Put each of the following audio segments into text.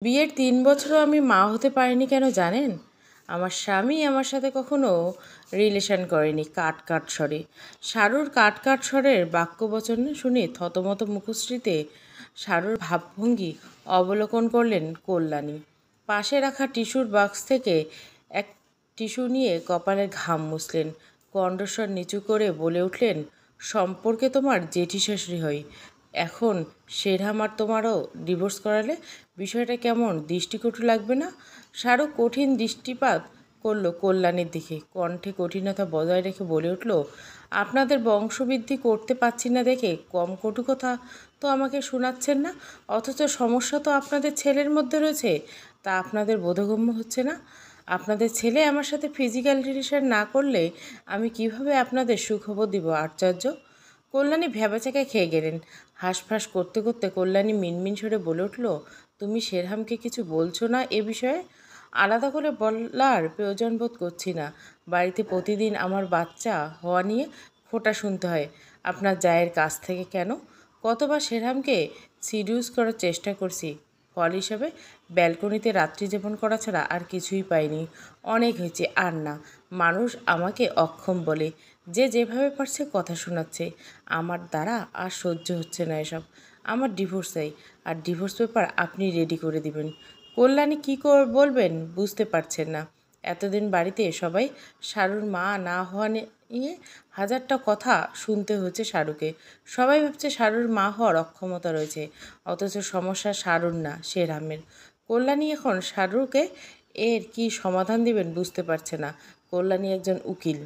বিয়ের ৩ বছরও আমি মা হতে পারিনি কেন জানেন? আমার স্বামী আমার সাথে কখনো রিলেশন করেনি। কাট স্বরে। শারুর কাট স্বরের বাক্যবচন শুনে থতমত মুখশ্রীতে শারুর ভাবভঙ্গি অবলোকন করলেন কল্যাণী। পাশে রাখা টিস্যুর বাক্স থেকে এক টিস্যু নিয়ে কপালের ঘাম মুছলেন। কণ্ঠস্বর নিচু করে বলে উঠলেন, সম্পর্কে তোমার জেঠি শাশুড়ি হই। এখন শেরহাম আর তোমারও ডিভোর্স করালে বিষয়টা কেমন দৃষ্টিকটু লাগবে না? শারু কঠিন দৃষ্টিপাত করল কল্যাণীর দিকে। কণ্ঠে কঠিনতা বজায় রেখে বলে উঠল, আপনাদের বংশবৃদ্ধি করতে পারছি না দেখে কম কটু কথা তো আমাকে শোনাচ্ছেন না, অথচ সমস্যা তো আপনাদের ছেলের মধ্যে রয়েছে, তা আপনাদের বোধগম্য হচ্ছে না। আপনাদের ছেলে আমার সাথে ফিজিক্যাল রিলেশন না করলে আমি কিভাবে আপনাদের সুখবর দিব আচার্য? কল্যাণী ভ্যাবাচ্যাকা খেয়ে গেলেন। হাঁসফাঁস করতে করতে কল্যাণী মিনমিন সরে বলে উঠল, তুমি শেরহামকে কিছু বলছো না এ বিষয়ে? আলাদা করে বলার প্রয়োজন বোধ করছি না। বাড়িতে প্রতিদিন আমার বাচ্চা হওয়া নিয়ে খোঁটা শুনতে হয় আপনার জায়ের কাছ থেকে। কেন? কতবার শেরহামকে সিডিউস করার চেষ্টা করছি, ফল হিসাবে ব্যালকনিতে রাত্রি যাপন করা ছাড়া আর কিছুই পাইনি। অনেক হয়েছে, আর না। মানুষ আমাকে অক্ষম বলে, যে যেভাবে পারছে কথা শোনাচ্ছে। আমার দ্বারা আর সহ্য হচ্ছে না এসব। আমার ডিভোর্স চাই, আর ডিভোর্স পেপার আপনি রেডি করে দিবেন। কল্যাণী কী বলবেন বুঝতে পারছেন না। এতদিন বাড়িতে সবাই শারুর মা না হওয়া নিয়ে হাজারটা কথা শুনতে হচ্ছে শারুকে। সবাই ভাবছে শারুর মা হওয়ার অক্ষমতা রয়েছে, অথচ সমস্যা শারুর না, শেরহামের। কল্যাণী এখন শারুকে এর কি সমাধান দিবেন বুঝতে পারছে না। কল্যাণী একজন উকিল।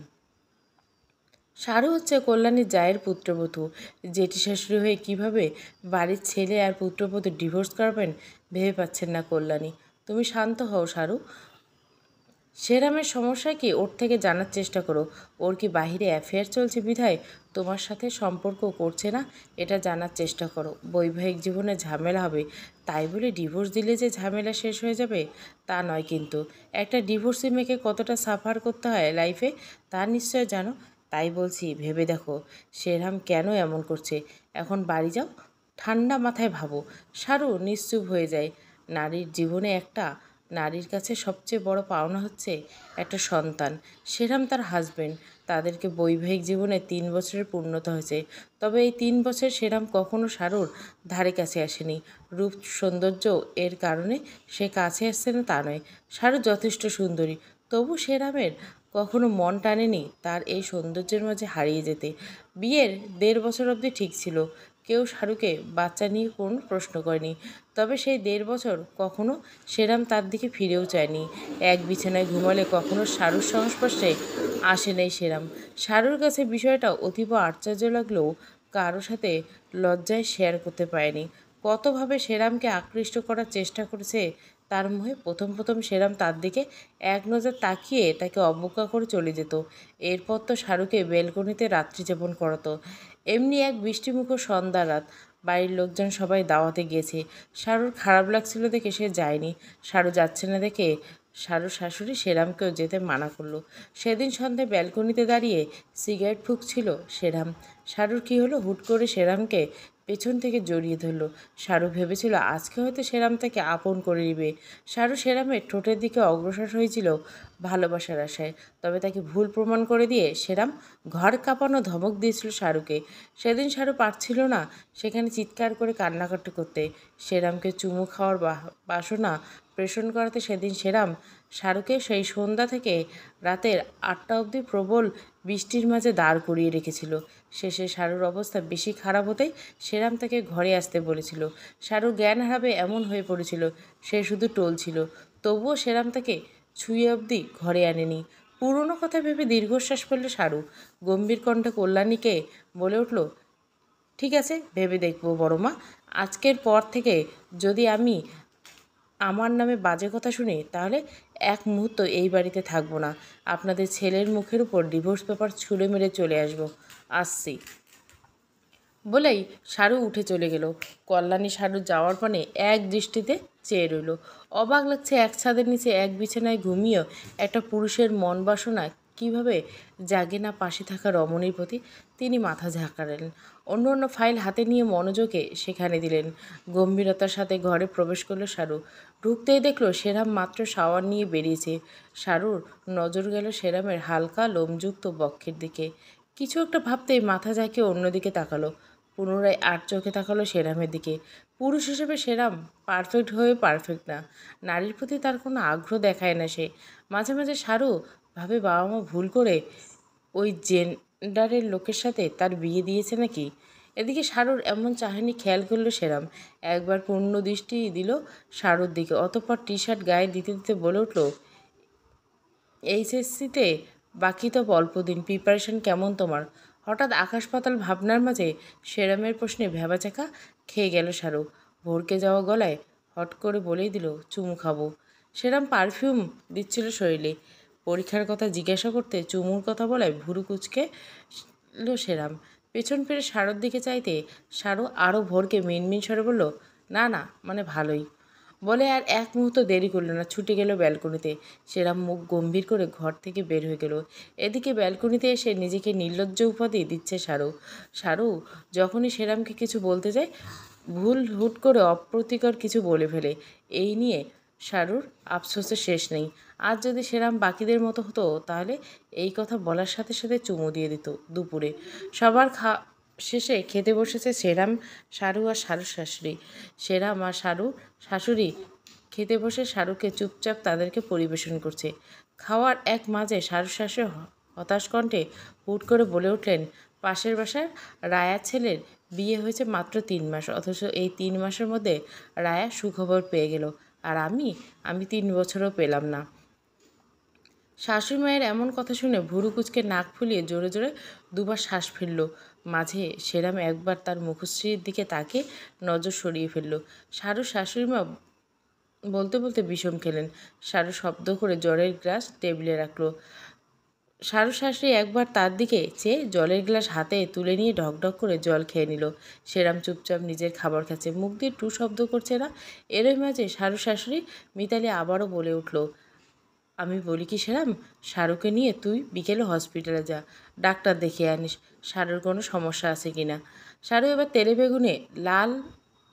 শারু হচ্ছে কল্যাণীর জায়ের পুত্রবধূ। জেঠি শাশুড়ি হয়ে কীভাবে বাড়ির ছেলে আর পুত্রবধূ ডিভোর্স করবেন ভেবে পাচ্ছেন না কল্যাণী। তুমি শান্ত হও শারু। শেরহামের সমস্যা কি ওর থেকে জানার চেষ্টা করো। ওর কি বাহিরে অ্যাফেয়ার চলছে বিধায় তোমার সাথে সম্পর্ক করছে না, এটা জানার চেষ্টা করো। বৈবাহিক জীবনে ঝামেলা হবে তাই বলে ডিভোর্স দিলে যে ঝামেলা শেষ হয়ে যাবে তা নয় কিন্তু। একটা ডিভোর্সি মেয়েকে কতটা সাফার করতে হয় লাইফে তা নিশ্চয় জানো। তাই বলছি ভেবে দেখো শেরহাম কেন এমন করছে। এখন বাড়ি যাও, ঠান্ডা মাথায় ভাবো। শারু নিশ্চুপ হয়ে যায়। নারীর কাছে সবচেয়ে বড় পাওনা হচ্ছে একটা সন্তান। শেরহাম তার হাজবেন্ড। তাদেরকে বৈবাহিক জীবনে ৩ বছরের পূর্ণতা হয়েছে। তবে এই ৩ বছর শেরহাম কখনো শারুর ধারে কাছে আসেনি। রূপ সৌন্দর্য এর কারণে সে কাছে আসছে না তা নয়। শারু যথেষ্ট সুন্দরী, তবু শেরহামের কখনো মন টানেনি তার এই সৌন্দর্যের মাঝে হারিয়ে যেতে। বিয়ের ১.৫ বছর অবধি ঠিক ছিল। কেউ শারুকে বাচ্চা নিয়ে কোনো প্রশ্ন করেনি। তবে সেই ১.৫ বছর কখনো শেরহাম তার দিকে ফিরেও চায়নি। এক বিছানায় ঘুমালে কখনো শারুর সংস্পর্শে আসে নাই শেরহাম। শারুর কাছে বিষয়টা অতীব আশ্চর্য লাগলেও কারো সাথে লজ্জায় শেয়ার করতে পারেনি। কতভাবে শেরহামকে আকৃষ্ট করার চেষ্টা করেছে তার মোহে। প্রথম শেরহাম তার দিকে এক নজর তাকিয়ে তাকে অবজ্ঞা করে চলে যেত। এরপর তো শারুকে বেলকনিতে রাত্রি যাপন করাতো। এমনি এক বৃষ্টিমুখর সন্ধ্যা রাত। বাড়ির লোকজন সবাই দাওয়াতে গিয়েছে। শারুর খারাপ লাগছিল দেখে সে যায়নি। শারু যাচ্ছে না দেখে শারুর শাশুড়ি শেরহামকেও যেতে মানা করলো। সেদিন সন্ধ্যায় ব্যালকনিতে দাঁড়িয়ে সিগারেট ফুঁকছিল শেরহাম। শারুর কী হলো, হুট করে শেরহামকে পেছন থেকে জড়িয়ে ধরল। শারু ভেবেছিল আজকে হয়তো শেরহাম তাকে আপন করে নিবে। শারু শেরহামের ঠোঁটের দিকে অগ্রসর হয়েছিল ভালোবাসার আশায়। তবে তাকে ভুল প্রমাণ করে দিয়ে শেরহাম ঘর কাঁপানো ধমক দিয়েছিল শারুকে। সেদিন শারু পারছিল না সেখানে চিৎকার করে কান্নাকাটি করতে। শেরহামকে চুমু খাওয়ার বাসনা প্রেষণ করাতে সেদিন শেরহাম শারুকে সেই সন্ধ্যা থেকে রাতের ৮টা অবধি প্রবল বৃষ্টির মাঝে দাঁড় করিয়ে রেখেছিল। শেষে শারুর অবস্থা বেশি খারাপ হতেই শেরহাম তাকে ঘরে আসতে বলেছিল। শারু জ্ঞান হারাবে এমন হয়ে পড়েছিল, সে শুধু টলছিল। তবুও শেরহাম তাকে ছুঁয়ে অবধি ঘরে আনেনি। পুরনো কথা ভেবে দীর্ঘশ্বাস ফেলল শারু। গম্ভীর কণ্ঠে কল্যাণীকে বলে উঠল, ঠিক আছে, ভেবে দেখব বড়মা। আজকের পর থেকে যদি আমি আমার নামে বাজে কথা শুনি তাহলে এক মুহূর্ত এই বাড়িতে থাকবো না। আপনাদের ছেলের মুখের উপর ডিভোর্স পেপার ছুঁড়ে মেরে চলে আসছি বলেই শারু উঠে চলে গেল। কল্যাণী শারুর যাওয়ার পানে এক দৃষ্টিতে চেয়ে রইল। অবাক লাগছে এক ছাদের নিচে এক বিছানায় ঘুমিয়েও একটা পুরুষের মন বাসনা কিভাবে জাগে না পাশে থাকা রমণীর প্রতি। তিনি মাথা ঝাঁকালেন, অন্য অন্য ফাইল হাতে নিয়ে মনোযোগে সেখানে দিলেন। গম্ভীরতার সাথে ঘরে প্রবেশ করলো শারু। ঢুকতেই দেখলো সেরাম মাত্র শাওয়ার নিয়ে বেরিয়েছে। শারুর নজর গেল সেরামের হালকা লোমযুক্ত বক্ষের দিকে। কিছু একটা ভাবতেই মাথা ঝাঁকিয়ে অন্যদিকে তাকালো। পুনরায় আর চোখে তাকালো সেরামের দিকে। পুরুষ হিসেবে সেরাম পারফেক্ট হয়ে পারফেক্ট না। নারীর প্রতি তার কোনো আগ্রহ দেখায় না সে। মাঝে মাঝে শারু ভাবে বাবা মা ভুল করে ওই জেন্ডারের লোকের সাথে তার বিয়ে দিয়েছে নাকি। এদিকে শারুর এমন চাহনি খেয়াল করলো সেরাম। একবার পূর্ণ দৃষ্টি দিল শারুর দিকে, অতঃপর টি শার্ট গায়ে দিতে দিতে বলে উঠল, এইচএসসিতে বাকি তো অল্প দিন, প্রিপারেশন কেমন তোমার? হঠাৎ আকাশ পাতাল ভাবনার মাঝে সেরামের প্রশ্নে ভ্যাবাচাকা খেয়ে গেল শাহরুখ। ভরকে যাওয়া গলায় হট করে বলেই দিল, চুমু খাবো। সেরাম পারফিউম দিচ্ছিল শরীরে। পরীক্ষার কথা জিজ্ঞাসা করতে চুমুর কথা বলায় ভুরু কুচকে সেরাম। পেছন ফিরে শারুর দিকে চাইতে শারু আরও ভোরকে মিনমিন স্বরে বলল, না না, মানে ভালোই। বলে আর এক মুহূর্ত দেরি করল না, ছুটে গেল ব্যালকনিতে। সেরাম মুখ গম্ভীর করে ঘর থেকে বের হয়ে গেল। এদিকে ব্যালকনিতে এসে নিজেকে নির্লজ্জ উপাধি দিচ্ছে শারু। শারু যখনই সেরামকে কিছু বলতে যায় ভুল হুট করে অপ্রীতিকর কিছু বলে ফেলে। এই নিয়ে শারুর আফসোসের শেষ নেই। আজ যদি সেরাম বাকিদের মতো হতো তাহলে এই কথা বলার সাথে সাথে চুমু দিয়ে দিত দুপুরে। সবার শেষে খেতে বসেছে সেরাম, শারু আর শারুর শাশুড়ি। সেরাম আর শারু শাশুড়ি খেতে বসে শাহরুখকে চুপচাপ তাদেরকে পরিবেশন করছে। খাওয়ার এক মাঝে শাহরুখ শাশুড়ি হতাশ কণ্ঠে হুট করে বলে উঠলেন, পাশের বাসার রায়া ছেলের বিয়ে হয়েছে মাত্র 3 মাস, অথচ এই 3 মাসের মধ্যে রায়া সুখবর পেয়ে গেল, আর আমি 3 বছরও পেলাম না। শাশুড়ি মায়ের এমন কথা শুনে ভুরু কুচকে নাক ফুলিয়ে জোরে জোরে দুবার শ্বাস ফেলল। মাঝে সেরাম একবার তার মুখশ্রীর দিকে তাকে নজর সরিয়ে ফেলল। শাহরুখ শাশুড়ি মা বলতে বলতে বিষম খেলেন। শারু শব্দ করে জলের গ্লাস টেবিলে রাখল। শারু শাশুড়ি একবার তার দিকে চেয়ে জলের গ্লাস হাতে তুলে নিয়ে ঢকঢক করে জল খেয়ে নিল। সেরাম চুপচাপ নিজের খাবার খাচ্ছে, মুখ দিয়ে টু শব্দ করছে না। এরই মাঝে শারু শাশুড়ি মিতালি আবারও বলে উঠল, আমি বলি কি সেরাম, শাহরুখকে নিয়ে তুই বিকেলে হসপিটালে যা, ডাক্তার দেখিয়ে আনিস, শাহরুর কোনো সমস্যা আছে কি না। শাহরু এবার তেলে বেগুনে লাল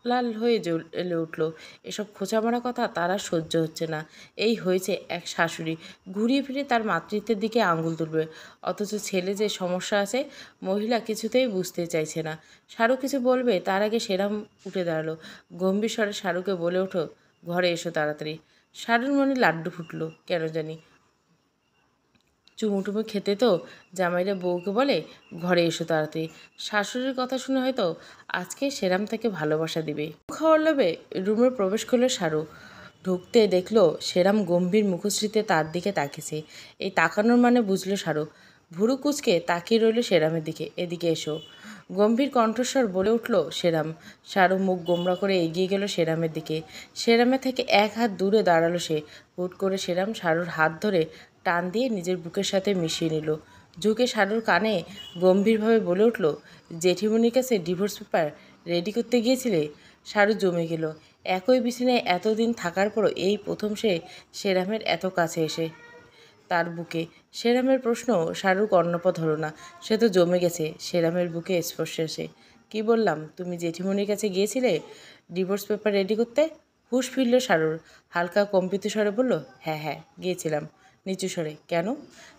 লাল হয়ে জ্বলে উঠল। এসব খোঁচামারা কথা তার আর সহ্য হচ্ছে না। এই হয়েছে এক শাশুড়ি, ঘুরিয়ে ফিরে তার মাতৃত্বের দিকে আঙুল তুলবে, অথচ ছেলে যে সমস্যা আছে মহিলা কিছুতেই বুঝতে চাইছে না। শাহরু কিছু বলবে তার আগে সেরাম উঠে দাঁড়ালো। গম্ভীর স্বরে শাহরুকে বলে ওঠো, ঘরে এসো তাড়াতাড়ি। শারুর মনে লাড্ডু ফুটলো কেন জানি। চুমুটুমু খেতে তো জামাইরা বউকে বলে ঘরে এসো তাড়াতাড়ি। শাশুড়ির কথা শুনে হয়তো আজকে সেরাম তাকে ভালোবাসা দিবে। খাওয়ার লোভে রুমে প্রবেশ করলো শারু। ঢুকতে দেখলো সেরাম গম্ভীর মুখশ্রীতে তার দিকে তাকিয়েছে। এই তাকানোর মানে বুঝলো শারু। ভুরু কুচকে তাকিয়ে রইল সেরামের দিকে। এদিকে এসো, গম্ভীর কণ্ঠস্বর বলে উঠল সেরাম। শারু মুখ গোমরা করে এগিয়ে গেল সেরামের দিকে। সেরামের থেকে এক হাত দূরে দাঁড়ালো সে। হুট করে সেরাম শারুর হাত ধরে টান দিয়ে নিজের বুকের সাথে মিশিয়ে নিল। ঝুঁকে শারুর কানে গম্ভীরভাবে বলে উঠল, জেঠিমনির কাছে ডিভোর্স পেপার রেডি করতে গিয়েছিলে? শারু জমে গেল। একই বিছানায় এতদিন থাকার পরও এই প্রথম সে সেরামের এত কাছে এসে তার বুকে। সেরামের প্রশ্ন শারুর কর্ণপাত হলো না। সে তো জমে গেছে সেরামের বুকে স্পর্শে এসে। কি বললাম, তুমি জেঠিমনির কাছে গিয়েছিলে ডিভোর্স পেপার রেডি করতে? হুঁশ ফিরল শারুর। হালকা কম্পিত স্বরে বলল, হ্যাঁ হ্যাঁ গিয়েছিলাম। নিচু স্বরে, কেন?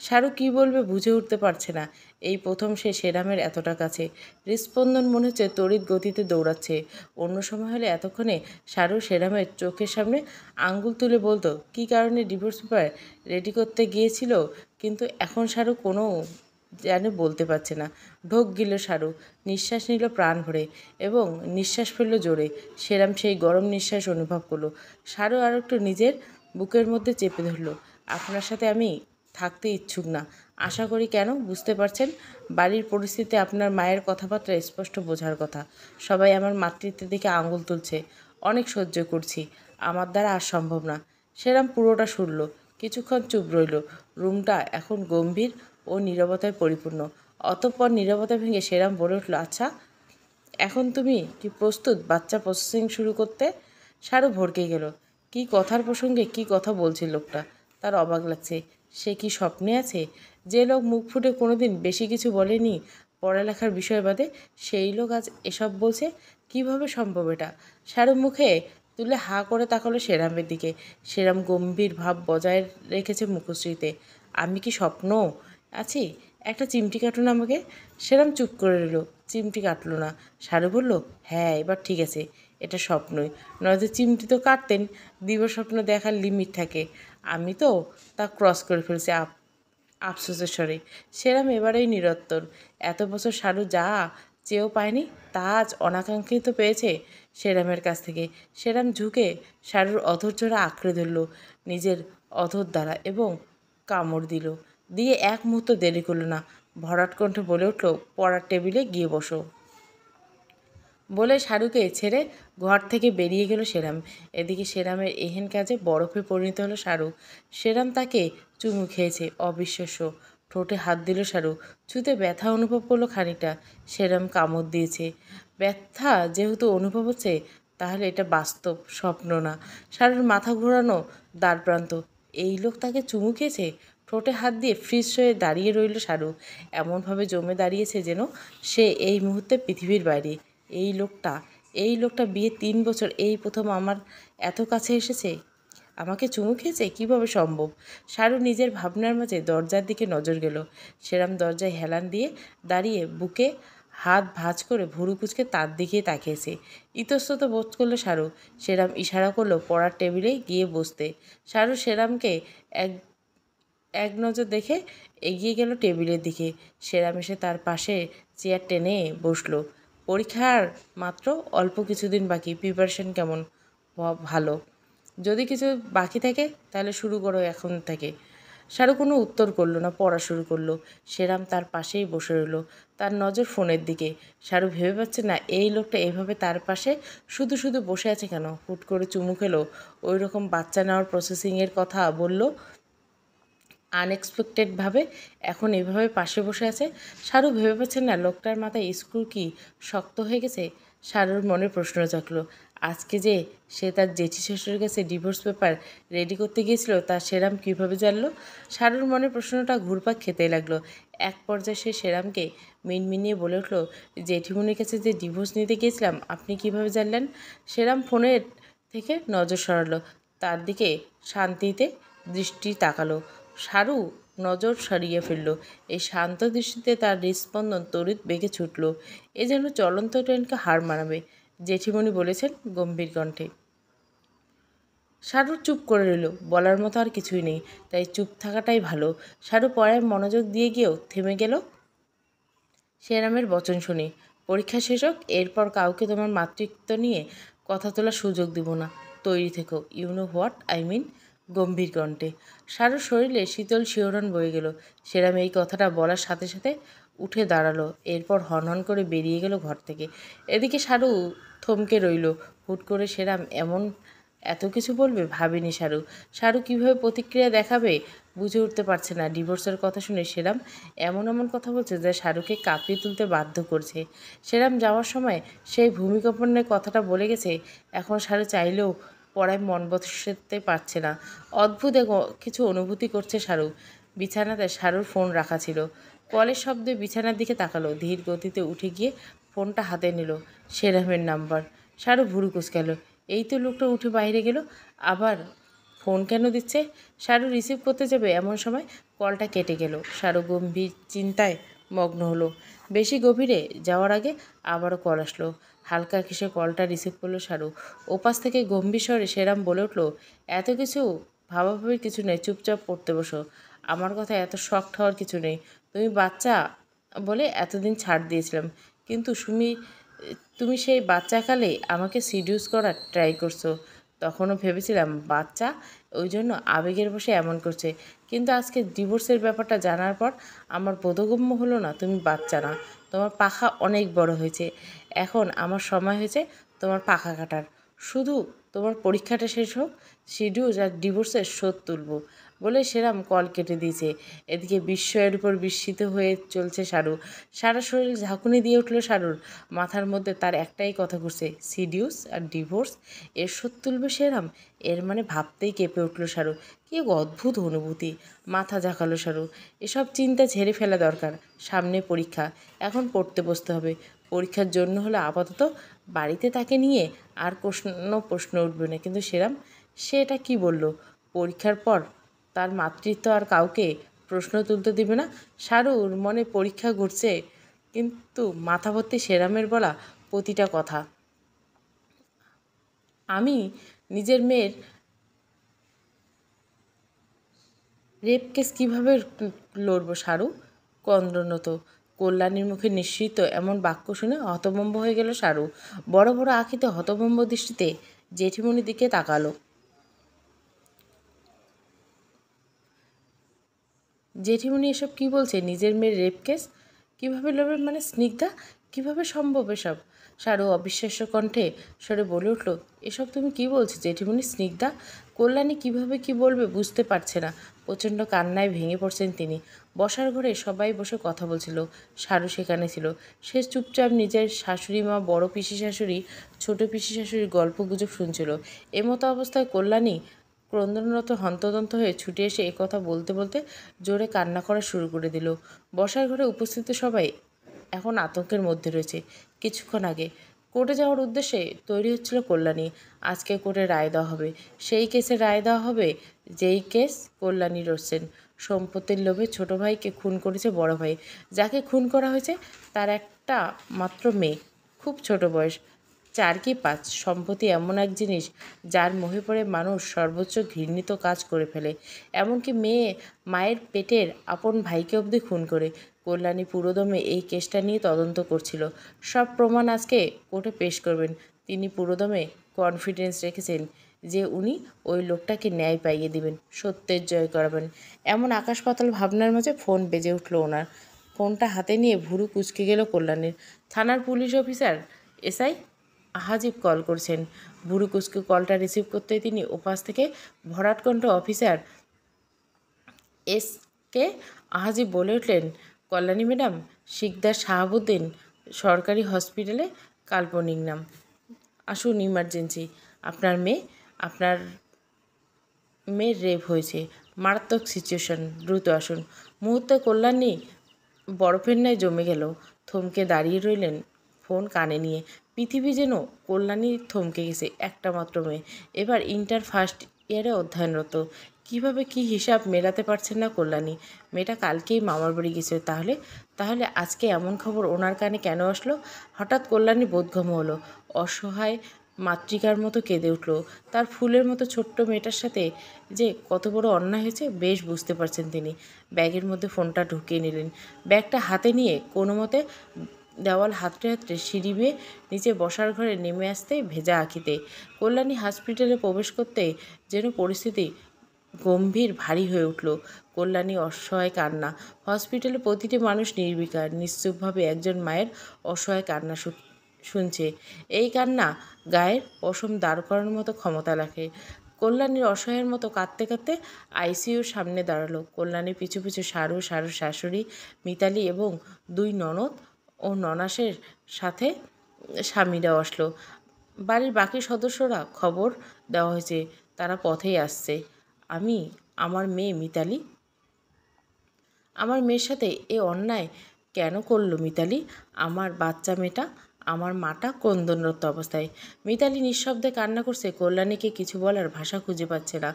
শারু কী বলবে বুঝে উঠতে পারছে না। এই প্রথম সে সেরামের এতটা কাছে। হৃৎস্পন্দন মনে হচ্ছে তড়িৎ গতিতে দৌড়াচ্ছে। অন্য সময় হলে এতক্ষণে শারু সেরামের চোখের সামনে আঙ্গুল তুলে বলতো কী কারণে ডিভোর্স পেপার রেডি করতে গিয়েছিল, কিন্তু এখন শারু কোনো যেন বলতে পারছে না। ঢোক গিল শারু, নিঃশ্বাস নিল প্রাণ ভরে এবং নিঃশ্বাস ফেলল জোরে। সেরাম সেই গরম নিঃশ্বাস অনুভব করলো। শারু আর একটু নিজের বুকের মধ্যে চেপে ধরল। আপনার সাথে আমি থাকতে ইচ্ছুক না। আশা করি, কেন বুঝতে পারছেন? বাড়ির পরিস্থিতি আপনার মায়ের কথাবার্তা স্পষ্ট বোঝার কথা। সবাই আমার মাতৃত্বের দিকে আঙুল তুলছে। অনেক সহ্য করছি, আমার দ্বারা আর সম্ভব না। সেরাম পুরোটা শুনল, কিছুক্ষণ চুপ রইল। রুমটা এখন গম্ভীর ও নীরবতায় পরিপূর্ণ। অতঃপর নীরবতা ভেঙে সেরাম বলে উঠল, আচ্ছা এখন তুমি কি প্রস্তুত বাচ্চা প্রসেসিং শুরু করতে? শারু ভড়কে গেল। কি কথার প্রসঙ্গে কি কথা বলছে লোকটা, তার অবাক লাগছে। সে কি স্বপ্নে আছে? যে লোক মুখ ফুটে কোনোদিন বেশি কিছু বলেনি পড়ালেখার বিষয় বাদে, সেই লোক আজ এসব বলছে? কিভাবে সম্ভব এটা? শাহরুখ মুখে তুলে হাঁ করে তাকালো সেরামের দিকে। সেরাম গম্ভীর ভাব বজায় রেখেছে মুখশ্রীতে। আমি কি স্বপ্ন আছি? একটা চিমটি কাটুন আমাকে। সেরাম চুপ করে রইল, চিমটি কাটল না। শাহরুখ বলল, হ্যাঁ এবার ঠিক আছে, এটা স্বপ্নই। নয়তো চিমটি তো কাটতেন। দিবাস্বপ্ন দেখার লিমিট থাকে। আমি তো তা ক্রস করে ফেলছি আফসোসের স্বরে। সেরাম এবারেই নিরত্তর। এত বছর শাহরুখ যা চেয়েও পায়নি, তা আজ অনাকাঙ্ক্ষিত পেয়েছে সেরামের কাছ থেকে। সেরাম ঝুঁকে শাহরুর অধৈর্যরা আঁকড়ে ধরল নিজের অধর দ্বারা এবং কামড় দিল। দিয়ে এক মুহূর্ত দেরি করল না, ভরাট কণ্ঠে বলে উঠল, পড়ার টেবিলে গিয়ে বসো। বলে শাহরুখকে ছেড়ে ঘর থেকে বেরিয়ে গেল সেরাম। এদিকে সেরামের এহেন কাজে বরফে পরিণত হলো শাহরুখ। সেরাম তাকে চুমু খেয়েছে, অবিশ্বাস্য। ঠোঁটে হাত দিল শাহরুখ। ছুতে ব্যথা অনুভব করলো খানিকটা। সেরাম কামড় দিয়েছে। ব্যথা যেহেতু অনুভব হচ্ছে, তাহলে এটা বাস্তব, স্বপ্ন না। শাহরুর মাথা ঘোরানো দ্বারপ্রান্ত। এই লোক তাকে চুমু খেয়েছে? ঠোঁটে হাত দিয়ে ফ্রিজ হয়ে দাঁড়িয়ে রইল শাহরুখ। এমনভাবে জমে দাঁড়িয়েছে যেন সে এই মুহূর্তে পৃথিবীর বাইরে। এই লোকটা বিয়ে 3 বছর এই প্রথম আমার এত কাছে এসেছে, আমাকে চুমু খেয়েছে? কীভাবে সম্ভব? শাহরুখ নিজের ভাবনার মাঝে দরজার দিকে নজর গেল। সেরাম দরজায় হেলান দিয়ে দাঁড়িয়ে বুকে হাত ভাঁজ করে ভুরু কুঁচকে তার দিকেই তাকিয়েছে। ইতস্তত বোধ করলো শাহরুখ। সেরাম ইশারা করলো পড়ার টেবিলে গিয়ে বসতে। শাহরুখ সেরামকে এক এক নজর দেখে এগিয়ে গেল টেবিলের দিকে। সেরাম এসে তার পাশে চেয়ার টেনে বসলো। পরীক্ষার মাত্র অল্প কিছুদিন বাকি, প্রিপারেশন কেমন? ভালো। যদি কিছু বাকি থাকে তাহলে শুরু করো এখন থেকে। শাহরুখ কোনো উত্তর করলো না, পড়া শুরু করলো। সেরাম তার পাশেই বসে রইল, তার নজর ফোনের দিকে। শাহরুখ ভেবে পাচ্ছে না এই লোকটা এভাবে তার পাশে শুধু শুধু বসে আছে কেন। হুট করে চুমু খেলো, ওই রকম বাচ্চা নেওয়ার প্রসেসিংয়ের কথা বলল আনএক্সপেক্টেডভাবে, এখন এভাবে পাশে বসে আছে। শাহরুখ ভেবে পাচ্ছেন না লোকটার মাথায় স্ক্রু কি শক্ত হয়ে গেছে। শাহরুর মনে প্রশ্ন জাগলো, আজকে যে সে তার জেঠি শ্বশুরের কাছে ডিভোর্স পেপার রেডি করতে গিয়েছিল তা সেরাম কীভাবে জানলো? শাহরুর মনে প্রশ্নটা ঘুরপাক খেতে লাগলো। এক পর্যায়ে সে সেরামকে মিনমিনিয়ে বলে উঠল, জেঠিমুনির কাছে যে ডিভোর্স নিতে গিয়েছিলাম আপনি কিভাবে জানলেন? সেরাম ফোনের থেকে নজর সরালো, তার দিকে শান্তিতে দৃষ্টি তাকালো। শাহরু নজর সরিয়ে ফেলল। এই শান্ত দৃষ্টিতে তার হৃৎস্পন্দন তড়িৎ বেগে ছুটল। এ যেন চলন্ত ট্রেনকে হার মানাবে। জেঠিমণি বলেছেন গম্ভীর কণ্ঠে। শাহরুর চুপ করে রইল, বলার মতো আর কিছুই নেই, তাই চুপ থাকাটাই ভালো। শাহরু পড়ায় মনোযোগ দিয়ে গিয়েও থেমে গেল সেরামের বচন শুনে। পরীক্ষা শেষ হোক, এরপর কাউকে তোমার মাতৃত্ব নিয়ে কথা তোলার সুযোগ দিব না। তৈরি থেকো, you know what I mean. গম্ভীর কণ্ঠে। শাহরুর শরীরে শীতল শিহরণ বয়ে গেল। সেরাম এই কথাটা বলার সাথে সাথে উঠে দাঁড়ালো, এরপর হনহন করে বেরিয়ে গেল ঘর থেকে। এদিকে শাহরু থমকে রইল। হুট করে সেরাম এত কিছু বলবে ভাবেনি শাহরুখ। শাহরুখ কীভাবে প্রতিক্রিয়া দেখাবে বুঝে উঠতে পারছে না। ডিভোর্সের কথা শুনে সেরাম এমন এমন কথা বলছে যা শাহরুখকে কাঁপিয়ে তুলতে বাধ্য করছে। সেরাম যাওয়ার সময় সেই ভূমিকম্পনের কথাটা বলে গেছে। এখন শাহরুখ চাইলেও পড়ায় মন বসাতে পারছে না। অদ্ভুত কিছু অনুভূতি করছে শাহরুখ। বিছানাতে শাহরুর ফোন রাখা ছিল। কলের শব্দে বিছানার দিকে তাকালো, ধীর গতিতে উঠে গিয়ে ফোনটা হাতে নিল। সেরামের নাম্বার। শাহরুখ ভুরু কুঁচকাল। এই তো লোকটা উঠে বাইরে গেল, আবার ফোন কেন দিচ্ছে? শাহরুখ রিসিভ করতে যাবে এমন সময় কলটা কেটে গেল। শাহরুখ গম্ভীর চিন্তায় মগ্ন হলো। বেশি গভীরে যাওয়ার আগে আবারও কল আসলো। হালকা ঘেঁষে কলটা রিসিভ করলো শাহরুখ। ওপাশ থেকে গম্ভীর স্বরে সেরাম বলে উঠল, এত কিছু ভাবাভাবির কিছু নেই, চুপচাপ পড়তে বসো। আমার কথা এত শক্ট হওয়ার কিছু নেই। তুমি বাচ্চা বলে এতদিন ছাড় দিয়েছিলাম, কিন্তু তুমি সেই বাচ্চাকালে আমাকে সিডিউস করার ট্রাই করছো। তখনও ভেবেছিলাম বাচ্চা, ওই জন্য আবেগের বসে এমন করছে। কিন্তু আজকে ডিভোর্সের ব্যাপারটা জানার পর আমার বোধগম্য হলো না তুমি বাচ্চা না। তোমার পাখা অনেক বড় হয়েছে। এখন আমার সময় হয়েছে তোমার পাখা কাটার। শুধু তোমার পরীক্ষাটা শেষ হোক, শিডিউল আর ডিভোর্সের শোধ তুলব বলে সেরাম কল কেটে দিয়েছে। এদিকে বিস্ময়ের উপর বিস্মিত হয়ে চলছে শারু। সারা শরীর ঝাঁকুনি দিয়ে উঠল শারুর। মাথার মধ্যে তার একটাই কথা ঘুরছে, সিডিউস আর ডিভোর্স, এর শোধ তুলবে সেরাম। এর মানে ভাবতেই কেঁপে উঠল শারু। কি এক অদ্ভুত অনুভূতি। মাথা ঝাঁকালো শারু। এসব চিন্তা ঝেড়ে ফেলা দরকার। সামনে পরীক্ষা, এখন পড়তে বসতে হবে। পরীক্ষার জন্য হলে আপাতত বাড়িতে তাকে নিয়ে আর প্রশ্ন উঠবে না। কিন্তু সেরাম, সে এটা কী বলল? পরীক্ষার পর তার মাতৃত্ব আর কাউকে প্রশ্ন তুলতে দিবে না। শারুর মনে পরীক্ষা ঘুরছে, কিন্তু মাথা ভর্তি সেরামের বলা প্রতিটা কথা। আমি নিজের মেয়ের রেপ কেস কীভাবে লড়ব শারু? ক্রন্দনত কল্যাণীর মুখে নিঃসৃত এমন বাক্য শুনে হতভম্ব হয়ে গেল শারু। বড় বড় আঁখিতে হতভম্ব দৃষ্টিতে জেঠিমণির দিকে তাকালো। জেঠিমণি এসব কী বলছে? নিজের মেয়ের রেপ কেস কীভাবে লড়বে মানে? স্নিগ্ধা, কীভাবে সম্ভব এসব? শারু অবিশ্বাস্য কণ্ঠে স্বরে বলে উঠল, এসব তুমি কী বলছো জেঠিমণি? স্নিগ্ধা কল্যাণী কীভাবে কী বলবে বুঝতে পারছে না। প্রচণ্ড কান্নায় ভেঙে পড়ছেন তিনি। বসার ঘরে সবাই বসে কথা বলছিল, শারু সেখানে ছিল। সে চুপচাপ নিজের শাশুড়ি মা, বড় পিসি শাশুড়ি, ছোট পিসি শাশুড়ির গল্প গুজব শুনছিল। এমতো অবস্থায় কল্যাণী ক্রন্দনরত হন্তদন্ত হয়ে ছুটে এসে একথা বলতে বলতে জোরে কান্না করা শুরু করে দিল। বসার ঘরে উপস্থিত সবাই এখন আতঙ্কের মধ্যে রয়েছে। কিছুক্ষণ আগে কোর্টে যাওয়ার উদ্দেশ্যে তৈরি হচ্ছিল কল্যাণী। আজকে কোর্টে রায় দেওয়া হবে। সেই কেসে রায় দেওয়া হবে যেই কেস কল্যাণী লড়ছেন। সম্পত্তির লোভে ছোট ভাইকে খুন করেছে বড় ভাই। যাকে খুন করা হয়েছে তার একটা মাত্র মেয়ে, খুব ছোট বয়স, 4 কি 5। সম্পত্তি এমন এক জিনিস যার মোহে পড়ে মানুষ সর্বোচ্চ ঘৃণিত কাজ করে ফেলে, এমনকি মায়ের পেটের আপন ভাইকে অবধি খুন করে। কল্যাণী পুরোদমে এই কেসটা নিয়ে তদন্ত করছিল। সব প্রমাণ আজকে কোর্টে পেশ করবেন। তিনি পুরোদমে কনফিডেন্স রেখেছেন যে উনি ওই লোকটাকে ন্যায় পাইয়ে দিবেন, সত্যের জয় করাবেন। এমন আকাশ পাতাল ভাবনার মাঝে ফোন বেজে উঠল ওনার। ফোনটা হাতে নিয়ে ভুরু কুঁচকে গেল কল্যাণীর। থানার পুলিশ অফিসার এসআই আহাজিব কল করছেন। ভুরু কুচকে কলটা রিসিভ করতে তিনি ওপাশ থেকে ভরাট কণ্ঠ অফিসার এস কে আহাজিব বলে উঠলেন, কল্যাণী ম্যাডাম, শিকদার শাহাবুদ্দিন সরকারি হসপিটালে, কাল্পনিক নাম, আসুন ইমার্জেন্সি। আপনার মেয়ের রেপ হয়েছে, মারাত্মক সিচুয়েশন, দ্রুত আসুন। মুহূর্তে কল্যাণী বরফের ন্যায় জমে গেল। থমকে দাঁড়িয়ে রইলেন ফোন কানে নিয়ে। পৃথিবী যেন কল্যাণী থমকে গেছে। একটা মাত্র মেয়ে, এবার ইন্টার ফার্স্ট ইয়ারে অধ্যয়নরত। কিভাবে কি হিসাব মেলাতে পারছেন না কল্যাণী। মেয়েটা কালকেই মামার বাড়ি গেছে। তাহলে আজকে এমন খবর ওনার কানে কেন আসলো? হঠাৎ কল্যাণী বোধগম্য হলো। অসহায় মাতৃকার মতো কেঁদে উঠল। তার ফুলের মতো ছোট্ট মেয়েটার সাথে যে কত বড় অন্যায় হয়েছে বেশ বুঝতে পারছেন তিনি। ব্যাগের মধ্যে ফোনটা ঢুকিয়ে নিলেন। ব্যাগটা হাতে নিয়ে কোনো মতে দেওয়াল হাতড়ে হাতড়ে সিঁড়ি বেয়ে নিচে বসার ঘরে নেমে আসতে ভেজা আঁখিতে। কল্যাণী হসপিটালে প্রবেশ করতে যেন পরিস্থিতি গম্ভীর ভারী হয়ে উঠল। কল্যাণী অসহায় কান্না। হসপিটালে প্রতিটি মানুষ নির্বিকার নিশ্চুপভাবে একজন মায়ের অসহায় কান্না শুনছে। এই কান্না গায়ের পশম দাঁড় করানোর মতো ক্ষমতা রাখে। কল্যাণীর অসহায়ের মতো কাঁদতে কাঁদতে আইসিইউর সামনে দাঁড়ালো। কল্যাণী পিছু পিছু শারুর শাশুড়ি মিতালি এবং 2 ননদ ও ননাসের সাথে স্বামীরাও আসলো। বাড়ির বাকি সদস্যরা খবর দেওয়া হয়েছে, তারা পথেই আসছে। আমার মেয়ে মিতালি, আমার মেয়ের সাথে এ অন্যায় কেন করলো মিতালি? আমার বাচ্চা মেয়েটা, আমার মাটা ক্রন্দনরত অবস্থায়। মিতালি নিঃশব্দে কান্না করছে। কল্যাণীকে কিছু বলার ভাষা খুঁজে পাচ্ছে না।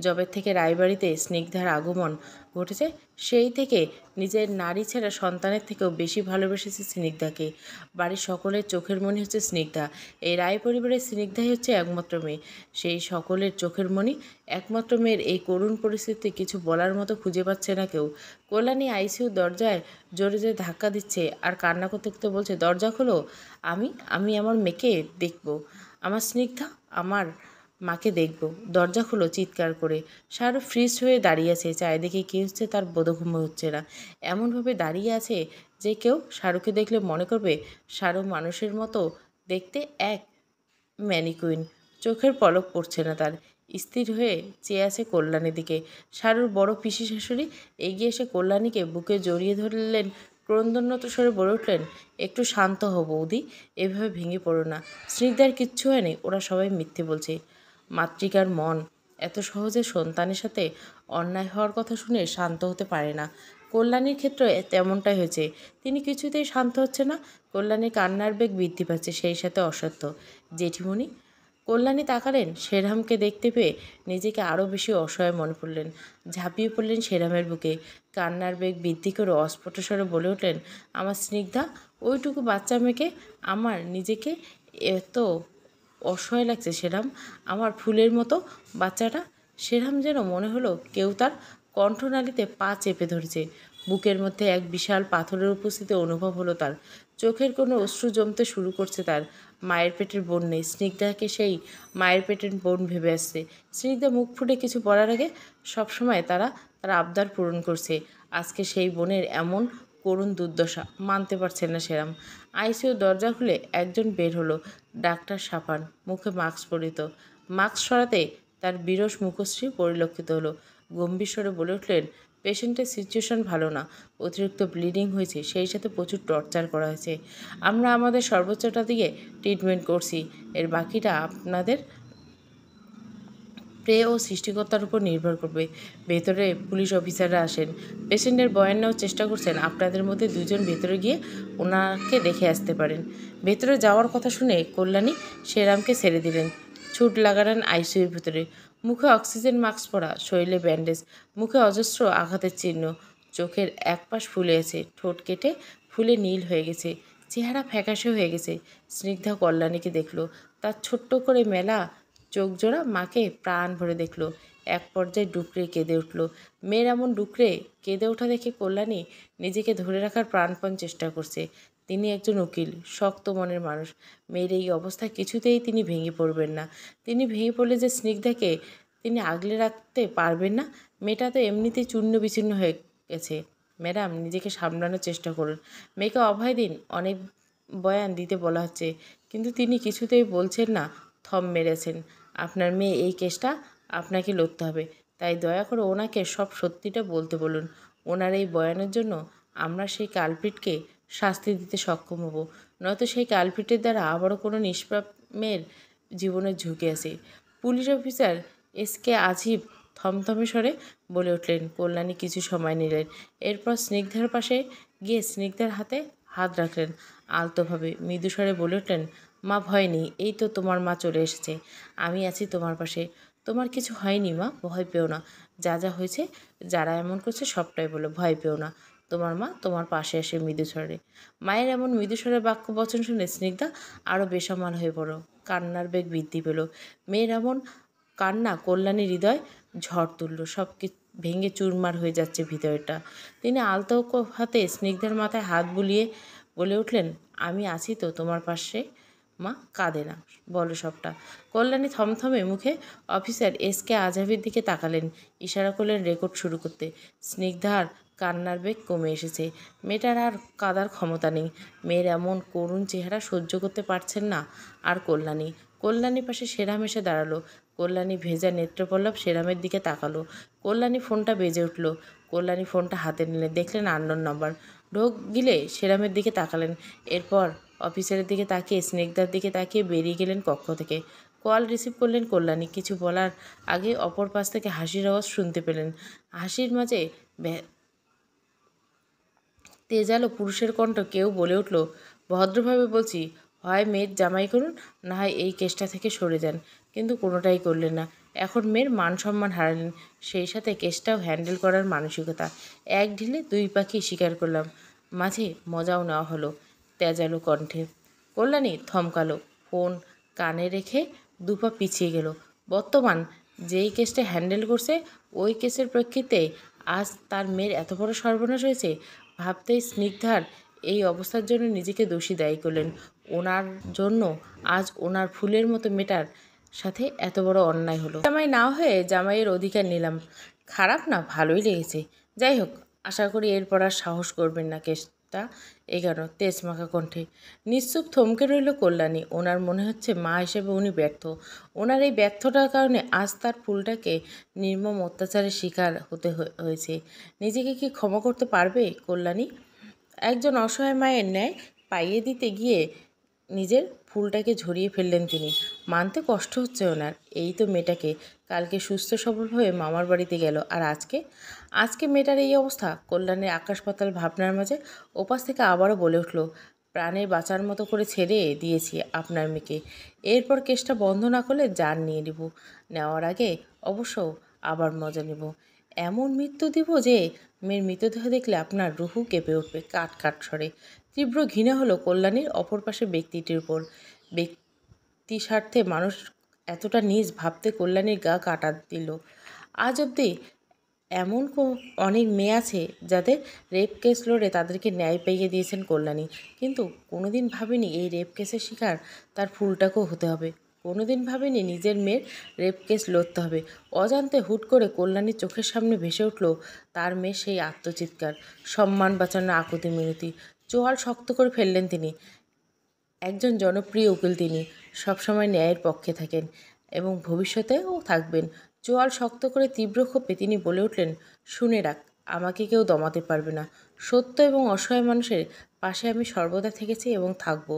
যবে থেকে রায়বাড়িতে স্নিগ্ধার আগমন ঘটেছে সেই থেকে নিজের নারী ছেঁড়া সন্তানের থেকেও বেশি ভালোবেসেছে স্নিগ্ধাকে। বাড়ির সকলের চোখের মণি হচ্ছে স্নিগ্ধা। এই রায় পরিবারের স্নিগ্ধাই হচ্ছে একমাত্র মেয়ে। সেই সকলের চোখের মণি একমাত্র মেয়ের এই করুণ পরিস্থিতি কিছু বলার মতো খুঁজে পাচ্ছে না কেউ। কল্যাণী আইসিইউ দরজায় জোরে জোরে ধাক্কা দিচ্ছে আর কান্না করতে করতে বলছে, দরজা খোলো, আমি আমার মেয়েকে দেখব। আমার স্নিগ্ধা, আমার মাকে দেখব, দরজা খোলো, চিৎকার করে। শাহরু ফ্রিজ হয়ে দাঁড়িয়ে আছে। চারিদিকে কী হচ্ছে তার বোধগম্য হচ্ছে না। এমনভাবে দাঁড়িয়ে আছে যে কেউ শাহরুখকে দেখলে মনে করবে শাহরু মানুষের মতো দেখতে, এক ম্যানিকুইন। চোখের পলক পড়ছে না তার। স্থির হয়ে চেয়ে আছে কল্যাণীর দিকে। শারুর বড় পিসি শাশুড়ি এগিয়ে এসে কল্যাণীকে বুকে জড়িয়ে ধরলেন। ক্রন্দনত স্বরে বলে উঠলেন, একটু শান্ত হও বৌদি, এভাবে ভেঙে পড়ো না। স্নিগ্ধার কিচ্ছু হয়নি, ওরা সবাই মিথ্যে বলছে। মাতৃকার মন এত সহজে সন্তানের সাথে অন্যায় হওয়ার কথা শুনে শান্ত হতে পারে না। কল্যাণীর ক্ষেত্রে তেমনটাই হয়েছে। তিনি কিছুতেই শান্ত হচ্ছে না। কল্যাণীর কান্নার বেগ বৃদ্ধি পাচ্ছে, সেই সাথে অসত্য। জেঠিমণি। কল্যাণী তাকালেন। শেরহামকে দেখতে পেয়ে নিজেকে আরও বেশি অসহায় মনে পড়লেন। ঝাঁপিয়ে পড়লেন শেরহামের বুকে। কান্নার বেগ বৃদ্ধি করে অস্ফুট স্বরে বলে উঠলেন, আমার স্নিগ্ধা, ওইটুকু বাচ্চা মেয়েকে, আমার নিজেকে এত অসহায় লাগছে শেরহাম, আমার ফুলের মতো বাচ্চাটা। শেরহাম যেন মনে হলো কেউ তার কণ্ঠনালীতে পা চেপে ধরেছে। বুকের মধ্যে এক বিশাল পাথরের উপস্থিতি অনুভব হলো তার। চোখের কোনো অশ্রু জমতে শুরু করছে তার। মায়ের পেটের বোন নেই, স্নিগ্ধাকে সেই মায়ের পেটের বোন ভেবে আসছে। স্নিগ্ধা মুখ ফুটে কিছু বলার আগে সবসময় তার আবদার পূরণ করছে। আজকে সেই বোনের এমন করুণ দুর্দশা মানতে পারছেন না সেরাম। আইসিইউ দরজা খুলে একজন বের হলো। ডাক্তার সাফান, মুখে মাস্ক পরিত। মাস্ক সরাতে তার বিরস মুখশ্রী পরিলক্ষিত হলো। গম্ভীর স্বরে বলে উঠলেন, পেশেন্টের সিচুয়েশন ভালো না, অতিরিক্ত ব্লিডিং হয়েছে, সেই সাথে প্রচুর টর্চার করা হয়েছে। আমরা আমাদের সর্বোচ্চটা দিয়ে ট্রিটমেন্ট করছি, এর বাকিটা আপনাদের প্রে ও সৃষ্টিকর্তার উপর নির্ভর করবে। ভেতরে পুলিশ অফিসাররা আসেন, পেশেন্টের বয়ান নেওয়ার চেষ্টা করছেন। আপনাদের মধ্যে দুজন ভেতরে গিয়ে ওনাকে দেখে আসতে পারেন। ভেতরে যাওয়ার কথা শুনে কল্যাণী শেরামকে ছেড়ে দিলেন। ছুট লাগালেন আইসিইউর ভেতরে। মুখে অক্সিজেন মাস্ক পরা, শরীরে ব্যান্ডেজ, মুখে অজস্র আঘাতের চিহ্ন। চোখের এক পাশ ফুলে আছে, ঠোঁট কেটে ফুলে নীল হয়ে গেছে, চেহারা ফ্যাকাশে হয়ে গেছে। স্নিগ্ধা কল্যাণীকে দেখল। তার ছোট্ট করে মেলা চোখজোড়া মাকে প্রাণ ভরে দেখল। এক পর্যায়ে ডুকরে কেঁদে উঠল। মেয়ের এমন ডুকরে কেঁদে ওঠা দেখে কল্যাণী নিজেকে ধরে রাখার প্রাণপণ চেষ্টা করছে। তিনি একজন উকিল, শক্ত মনের মানুষ। মেয়ের এই অবস্থা কিছুতেই তিনি ভেঙে পড়বেন না। তিনি ভেঙে পড়লে যে স্নিগ্ধাকে তিনি আগলে রাখতে পারবেন না। মেয়েটা তো এমনিতেই চূর্ণ বিচূর্ণ হয়ে গেছে। ম্যাডাম, নিজেকে সামলানোর চেষ্টা করুন। মেয়েকে অভয় দিন। অনেক বয়ান দিতে বলা হচ্ছে, কিন্তু তিনি কিছুতেই বলছেন না, থম মেরেছেন। আপনার মেয়ে এই কেসটা আপনাকে লড়তে হবে, তাই দয়া করে ওনাকে সব সত্যিটা বলতে বলুন। ওনার এই বয়ানের জন্য আমরা সেই কালপিটকে শাস্তি দিতে সক্ষম হব, নয়তো সেই কালপিটের দ্বারা আবারও কোনো নিষ্পাপ মেয়ের জীবনের ঝুঁকি আছে। পুলিশ অফিসার এসকে আজিব থমথমে স্বরে বলে উঠলেন। কল্যাণী কিছু সময় নিলেন। এরপর স্নিগ্ধার পাশে গিয়ে স্নিগ্ধার হাতে হাত রাখলেন। আলতোভাবে মৃদু স্বরে বলে উঠলেন, মা, ভয় নেই, এই তো তোমার মা চলে এসেছে। আমি আছি তোমার পাশে। তোমার কিছু হয়নি মা, ভয় পেও না। যা যা হয়েছে, যারা এমন করছে সবটাই বলো, ভয় পেও না। তোমার মা তোমার পাশে আসে মৃদু স্বরে। মায়ের এমন মৃদু স্বরে বাক্য বচন শুনে স্নিগ্ধা আরও বেসামাল হয়ে পড়ো। কান্নার বেগ বৃদ্ধি পেল। মেয়ের এমন কান্না কল্যাণীর হৃদয় ঝড় তুলল। সব ভেঙে চুরমার হয়ে যাচ্ছে ভিতরটা। তিনি আলতো হাতে স্নিগ্ধার মাথায় হাত বুলিয়ে বলে উঠলেন, আমি আছি তো তোমার পাশে মা, কাঁদে না, বলো সবটা। কল্যাণী থমথমে মুখে অফিসার এসকে আজহাবের দিকে তাকালেন। ইশারা করলেন রেকর্ড শুরু করতে। স্নিগ্ধার কান্নার বেগ কমে এসেছে। মেয়েটার আর কাঁদার ক্ষমতা নেই। মেয়ের এমন করুণ চেহারা সহ্য করতে পারছেন না আর কল্যাণী। কল্যাণীর পাশে সেরাম এসে দাঁড়ালো। কল্যাণী ভেজা নেত্রপল্লব সেরামের দিকে তাকালো। কল্যাণী ফোনটা বেজে উঠল। কল্যাণী ফোনটা হাতে নিলেন, দেখলেন আননোন নাম্বার। ঢোক গিলে সেরামের দিকে তাকালেন। এরপর অফিসারের দিকে তাকিয়ে স্নিগ্ধার দিকে তাকিয়ে বেরিয়ে গেলেন কক্ষ থেকে। কল রিসিভ করলেন কল্যাণী। কিছু বলার আগে অপর পাশ থেকে হাসির আওয়াজ শুনতে পেলেন। হাসির মাঝে তেজালো পুরুষের কণ্ঠ। কেউ বলে উঠল, ভদ্রভাবে বলছি, হয় মেয়ের জামাই করুন, না হয় এই কেসটা থেকে সরে যান। কিন্তু কোনোটাই করলেন না। এখন মেয়ের মান সম্মান হারালেন, সেই সাথে কেসটাও হ্যান্ডেল করার মানসিকতা। এক ঢিলে দুই পাখি শিকার করলাম। মাঝে মজাও নেওয়া হলো তেজালো কণ্ঠে। কল্যাণী থমকালো, ফোন কানে রেখে দুপা পিছিয়ে গেল। বর্তমান যেই কেসটা হ্যান্ডেল করছে, ওই কেসের প্রেক্ষিতে আজ তার মেয়ের এত বড় সর্বনাশ হয়েছে। ভাবতেই স্নিগ্ধার এই অবস্থার জন্য নিজেকে দোষী দায়ী করলেন। ওনার জন্য আজ ওনার ফুলের মতো মেয়েটার সাথে এত বড় অন্যায় হলো। জামাই না হয়ে জামাইয়ের অধিকার নিলাম। খারাপ না, ভালোই লেগেছে। যাই হোক, আশা করি এরপর আর সাহস করবেন না কেসটা তেজমাখা কণ্ঠে। নিশ্চুপ থমকে রইল কল্যাণী। ওনার মনে হচ্ছে মা হিসেবে উনি ব্যর্থ। ওনার এই ব্যর্থতার কারণে আজ তার ফুলটাকে নির্মম অত্যাচারের শিকার হতে হয়েছে। নিজেকে কি ক্ষমা করতে পারবে কল্যাণী? একজন অসহায় মায়ের ন্যায় পাইয়ে দিতে গিয়ে নিজের ফুলটাকে ঝরিয়ে ফেললেন তিনি। মানতে কষ্ট হচ্ছে ওনার। এই তো মেয়েটাকে কালকে সুস্থ সবল হয়ে মামার বাড়িতে গেল, আর আজকে মেয়েটার এই অবস্থা। কল্যাণের আকাশ পাতাল ভাবনার মাঝে ওপাশ থেকে আবারও বলে উঠল, প্রাণে বাঁচার মতো করে ছেড়ে দিয়েছি আপনার মেয়েকে। এরপর কেসটা বন্ধ না করলে জান নিয়ে নিব। নেওয়ার আগে অবশ্য আবার মজা নেব। এমন মৃত্যু দিব যে মেয়ের মৃতদেহ দেখলে আপনার রুহু কেঁপে উঠবে। কাট কাট স্বরে তীব্র ঘৃণা হলো কল্যাণীর অপর পাশে ব্যক্তিটির উপর। ব্যক্তি স্বার্থে মানুষ এতটা নিজ ভাবতে কল্যাণীর গা কাটা দিল। আজ অবধি এমন অনেক মেয়ে আছে যাদের রেপ কেস লড়ে তাদেরকে ন্যায় পাইয়ে দিয়েছেন কল্যাণী, কিন্তু কোনোদিন ভাবেনি এই রেপ কেসের শিকার তার ফুলটাকেও হতে হবে। কোনোদিন ভাবেনি নিজের মেয়ের রেপ কেস লড়তে হবে। অজান্তে হুট করে কল্যাণীর চোখের সামনে ভেসে উঠল তার মেয়ে সেই আত্মচিৎকার, সম্মান বাঁচানো আকুতি মিনতি। চোয়াল শক্ত করে ফেললেন তিনি। একজন জনপ্রিয় উকিল তিনি, সবসময় ন্যায়ের পক্ষে থাকেন এবং ভবিষ্যতেও থাকবেন। চোয়াল শক্ত করে তীব্র ক্ষোভে তিনি বলে উঠলেন, শুনে রাখ, আমাকে কেউ দমাতে পারবে না। সত্য এবং অসহায় মানুষের পাশে আমি সর্বদা থেকেছি এবং থাকব।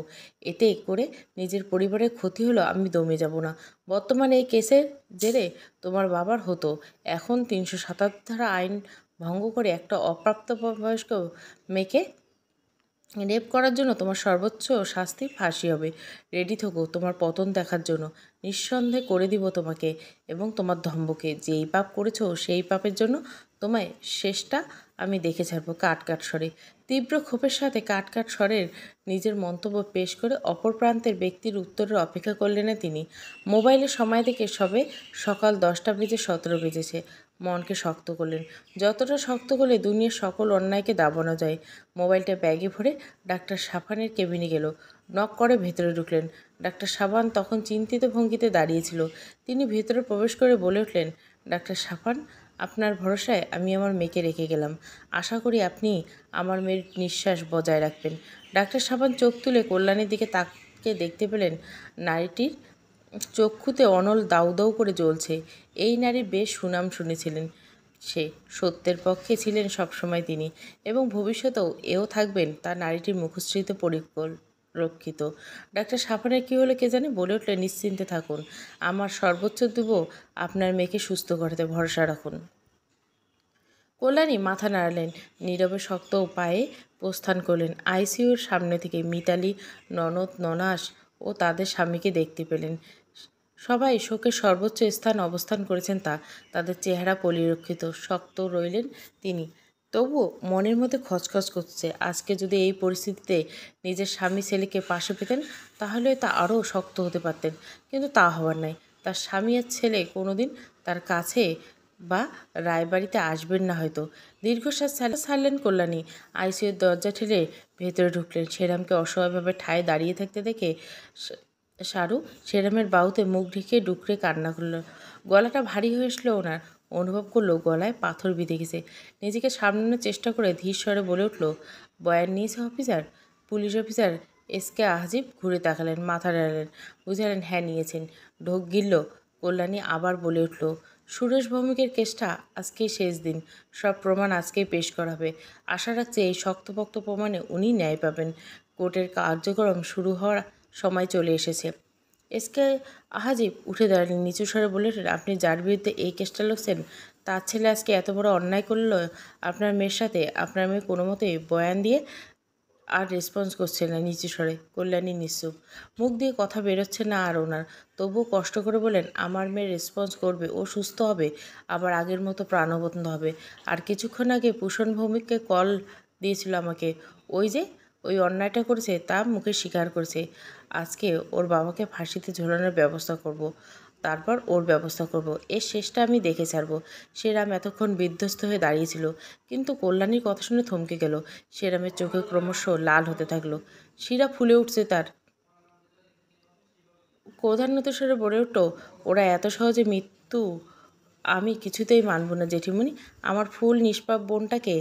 এতে করে নিজের পরিবারের ক্ষতি হলো আমি দমে যাব না। বর্তমানে এই কেসের জেরে তোমার বাবার হতো, এখন ৩৭৭ ধারা আইন ভঙ্গ করে একটা অপ্রাপ্তবয়স্ক মেয়েকে রেপ করার জন্য তোমার সর্বোচ্চ শাস্তি ফাঁসি হবে। রেডি থেকো তোমার পতন দেখার জন্য। নিঃসন্দেহে করে দিব তোমাকে এবং তোমার ধম্বকে। যেই পাপ করেছো সেই পাপের জন্য তোমায় শেষটা আমি দেখে ছাড়বো। কাট কাট স্বরে তীব্র ক্ষোভের সাথে কাট কাট স্বরের নিজের মন্তব্য পেশ করে অপর প্রান্তের ব্যক্তির উত্তরের অপেক্ষা করলেন না তিনি। মোবাইলে সময় দেখে সবে সকাল 10টা বেজে 17 বেজেছে। মনকে শক্ত করলেন, যতটা শক্ত করলে দুনিয়ার সকল অন্যায়কে দাবানো যায়। মোবাইলটা ব্যাগে ভরে ডাক্তার সাফানের কেবিনে গেল। নক করে ভেতরে ঢুকলেন। ডাক্তার সাবান তখন চিন্তিত ভঙ্গিতে দাঁড়িয়েছিল। তিনি ভেতরে প্রবেশ করে বলে উঠলেন, ডাক্তার সাফান, আপনার ভরসায় আমি আমার মেয়েকে রেখে গেলাম। আশা করি আপনি আমার মেয়ের নিঃশ্বাস বজায় রাখবেন। ডাক্তার সাবান চোখ তুলে কল্যাণীর দিকে তাকে দেখতে পেলেন। নারীটির চক্ষুতে অনল দাউ দাউ করে জ্বলছে। এই নারীর বেশ সুনাম শুনেছিলেন সে। সত্যের পক্ষে ছিলেন সবসময় তিনি, এবং ভবিষ্যতেও এও থাকবেন তার নারীটির মুখশ্রীতে পরিরক্ষিত। ডাক্তার সাফানের কী হলো কে জানে, বলে উঠলেন, নিশ্চিন্তে থাকুন, আমার সর্বোচ্চ দেব আপনার মেয়েকে সুস্থ করতে, ভরসা রাখুন। কল্যাণী মাথা নাড়ালেন, নীরবে শক্ত পায়ে প্রস্থান করলেন। আইসিইউর সামনে থেকে মিতালি, ননদ, ননাস ও তাদের স্বামীকে দেখতে পেলেন। সবাই শোকের সর্বোচ্চ স্থান অবস্থান করেছেন তাদের চেহারা পরিলক্ষিত। শক্ত রইলেন তিনি, তবুও মনের মধ্যে খচখচ করছে। আজকে যদি এই পরিস্থিতিতে নিজের স্বামী ছেলেকে পাশে পেতেন তাহলে তা আরও শক্ত হতে পারতেন, কিন্তু তা হওয়ার নাই। তার স্বামী আর ছেলে কোনোদিন তার কাছে বা রায়বাড়িতে আসবেন না হয়তো। দীর্ঘশ্বাস ছাড়লেন কল্যাণী। আইসিইউর দরজা ঠেলে ভেতরে ঢুকলেন। সেরামকে অসহায়ভাবে ঠায় দাঁড়িয়ে থাকতে দেখে শারু সেরামের বাহুতে মুখ ঢেকে ডুকরে কান্না করল। গলাটা ভারী হয়ে আসলো ওনার। অনুভব করলো গলায় পাথর বিঁধে গেছে। নিজেকে সামলানোর চেষ্টা করে ধীর স্বরে বলে উঠল, বয়ান নিয়েছে অফিসার? পুলিশ অফিসার এসকে আজিব ঘুরে তাকালেন, মাথা নাড়লেন, বুঝালেন হ্যাঁ নিয়েছেন। ঢোক গিলল। কল্যাণী আবার বলে উঠল, সুরেশ ভৌমিকের কেসটা আজকেই শেষ দিন। সব প্রমাণ আজকেই পেশ করা হবে। আশা রাখছি এই শক্তপোক্ত প্রমাণে উনি ন্যায় পাবেন। কোর্টের কার্যক্রম শুরু হওয়ার সময় চলে এসেছে। এসকে আহাজিব উঠে দাঁড়ালেন, নিচু স্বরে বলে উঠলেন, আপনি যার বিরুদ্ধে এই কেসটা লড়ছেন তার ছেলে আজকে এত বড় অন্যায় করল আপনার মেয়ের সাথে। আপনার মেয়ে কোনো মতেই বয়ান দিয়ে আর রেসপন্স করছে না। নিচু স্বরে কল্যাণী নিশ্চুপ, মুখ দিয়ে কথা বেরোচ্ছে না আর ওনার। তবুও কষ্ট করে বলেন, আমার মেয়ে রেসপন্স করবে, ও সুস্থ হবে, আবার আগের মতো প্রাণবন্ত হবে। আর কিছুক্ষণ আগে ভূষণ ভৌমিককে কল দিয়েছিল আমাকে। ওই অন্যায়টা করেছে তা মুখে স্বীকার করেছে। আজকে ওর বাবাকে ফাঁসিতে ঝোলানোর ব্যবস্থা করব, তারপর ওর ব্যবস্থা করব। এর শেষটা আমি দেখে ছাড়ব। সেরাম এতক্ষণ বিধ্বস্ত হয়ে দাঁড়িয়েছিল, কিন্তু কল্যাণীর কথা শুনে থমকে গেল। সেরামের চোখে ক্রমশ লাল হতে থাকলো, শিরা ফুলে উঠছে তার। ক্রোধান্বিত স্বরে বলে উঠল, ওরা এত সহজে মৃত্যু আমি কিছুতেই মানব না জেঠিমণি। আমার ফুল নিষ্পাপ বোনটাকে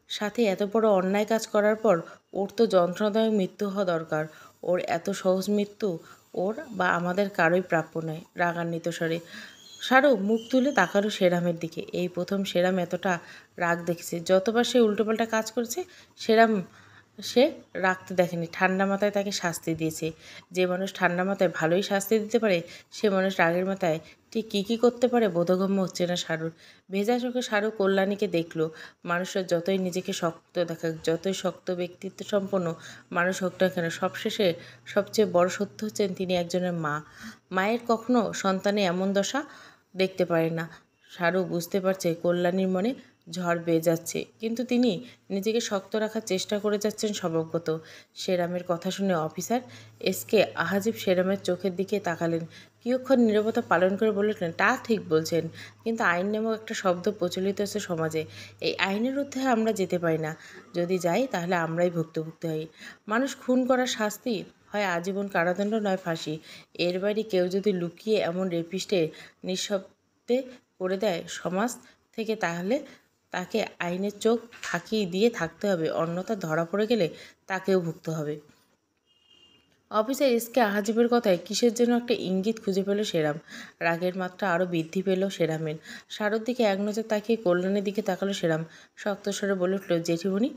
সাথে এত বড় অন্যায় কাজ করার পর ওর তো যন্ত্রণাদায়ক মৃত্যু হওয়া দরকার। ওর এত সহজ মৃত্যু ওর বা আমাদের কারোই প্রাপ্য নয়। রাগান্বিত স্বরে শাহরুখ মুখ তুলে তাকালো সেরামের দিকে। এই প্রথম সেরাম এতটা রাগ দেখেছে। যতবার সে উল্টোপাল্টা কাজ করেছে সেরাম সে রাগতে দেখেনি। ঠান্ডা মাথায় তাকে শাস্তি দিয়েছে। যে মানুষ ঠান্ডা মাথায় ভালোই শাস্তি দিতে পারে সে মানুষ রাগের মাথায় ঠিক কী করতে পারে বোধগম্য হচ্ছে না শাহরুখ। ভেজা চোখে শাহরুখ কল্যাণীকে দেখল। মানুষের যতই নিজেকে শক্ত দেখাক, যতই শক্ত ব্যক্তিত্ব সম্পন্ন মানুষ হোক না কেন, সবশেষে সবচেয়ে বড় সত্য হচ্ছেন তিনি একজনের মা। মায়ের কখনো সন্তানে এমন দশা দেখতে পারে না। শাহরুখ বুঝতে পারছে কল্যাণীর মনে ঝড় বেয়ে যাচ্ছে, কিন্তু তিনি নিজেকে শক্ত রাখার চেষ্টা করে যাচ্ছেন স্বভাবগত। সেরামের কথা শুনে অফিসার এসকে আহাজিব সেরামের চোখের দিকে তাকালেন। কিয়ক্ষণ নীরবতা পালন করে বললেন, তা ঠিক বলছেন, কিন্তু আইন নামক একটা শব্দ প্রচলিত আছে সমাজে। এই আইনের ঊর্ধ্বে আমরা যেতে পারি না। যদি যাই তাহলে আমরাই ভুক্তভোগী হই। মানুষ খুন করার শাস্তি হয় আজীবন কারাদণ্ড, নয় ফাঁসি। এর বাইরে কেউ যদি লুকিয়ে এমন রেপিস্টে নিঃশব্দে করে দেয় সমাজ থেকে, তাহলে তাকে আইনের চোখ ফাঁকি দিয়ে থাকতে হবে, অন্যথা ধরা পড়ে গেলে তাকেও ভুগতে হবে। অফিসার এসকে আহাজিবের কথায় কিসের জন্য একটা ইঙ্গিত খুঁজে পেল সেরাম। রাগের মাত্রা আরও বৃদ্ধি পেল সেরামের। শাহরুর দিকে এক নজর তাকিয়ে কল্যাণের দিকে তাকালো সেরাম। শক্ত স্বরে বলে উঠল, জেঠিমণি,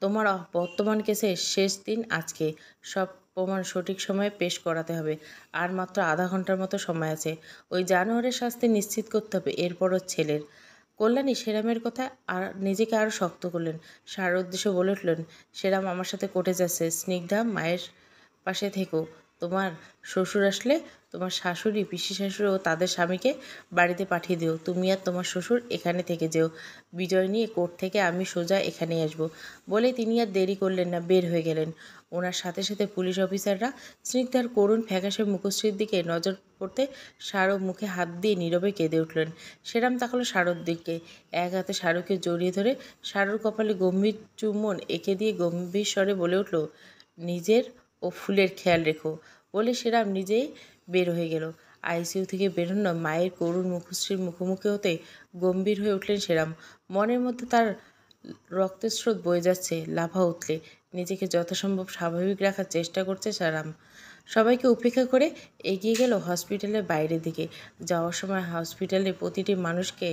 তোমার বর্তমান কেসের শেষ দিন আজকে। সব প্রমাণ সঠিক সময়ে পেশ করাতে হবে। আর মাত্র আধা ঘন্টার মতো সময় আছে। ওই জানোয়ারের শাস্তি নিশ্চিত করতে হবে। এরপর ওর ছেলের। কল্যাণী সেরামের কথা আর নিজেকে আরও শক্ত করলেন। শাহরুর উদ্দেশ্য বলে উঠলেন, সেরাম আমার সাথে কোর্টে যাচ্ছে। স্নিগ্ধা, মায়ের পাশে থেকো। তোমার শ্বশুর আসলে তোমার শাশুড়ি, পিসি শাশুড়ি ও তাদের স্বামীকে বাড়িতে পাঠিয়ে দিও। তুমি আর তোমার শ্বশুর এখানে থেকে যেও। বিজয় নিয়ে কোর্ট থেকে আমি সোজা এখানেই আসবো। বলে তিনি আর দেরি করলেন না, বের হয়ে গেলেন। ওনার সাথে সাথে পুলিশ অফিসাররা। স্নিগ্ধার করুণ ফ্যাকাশে মুখশ্রীর দিকে নজর পড়তে শাহরুখ মুখে হাত দিয়ে নীরবে কেঁদে উঠলেন। সেরাম তাকালো শাহরুর দিকে। এক হাতে শাহরুখকে জড়িয়ে ধরে শাহরুর কপালে গম্ভীর চুম্বন এঁকে দিয়ে গম্ভীর স্বরে বলে উঠল, নিজের ও ফুলের খেয়াল রেখো। বলে সেরাম নিজেই বের হয়ে গেল। আইসিইউ থেকে বেরোনো মায়ের করুণ মুখশ্রীর মুখোমুখি হতে গম্ভীর হয়ে উঠলেন সেরাম। মনের মধ্যে তার রক্তস্রোত বয়ে যাচ্ছে লাফা উঠলে। নিজেকে যথাসম্ভব স্বাভাবিক রাখার চেষ্টা করছে সেরাম। সবাইকে উপেক্ষা করে এগিয়ে গেল হসপিটালের বাইরের দিকে। যাওয়ার সময় হসপিটালের প্রতিটি মানুষকে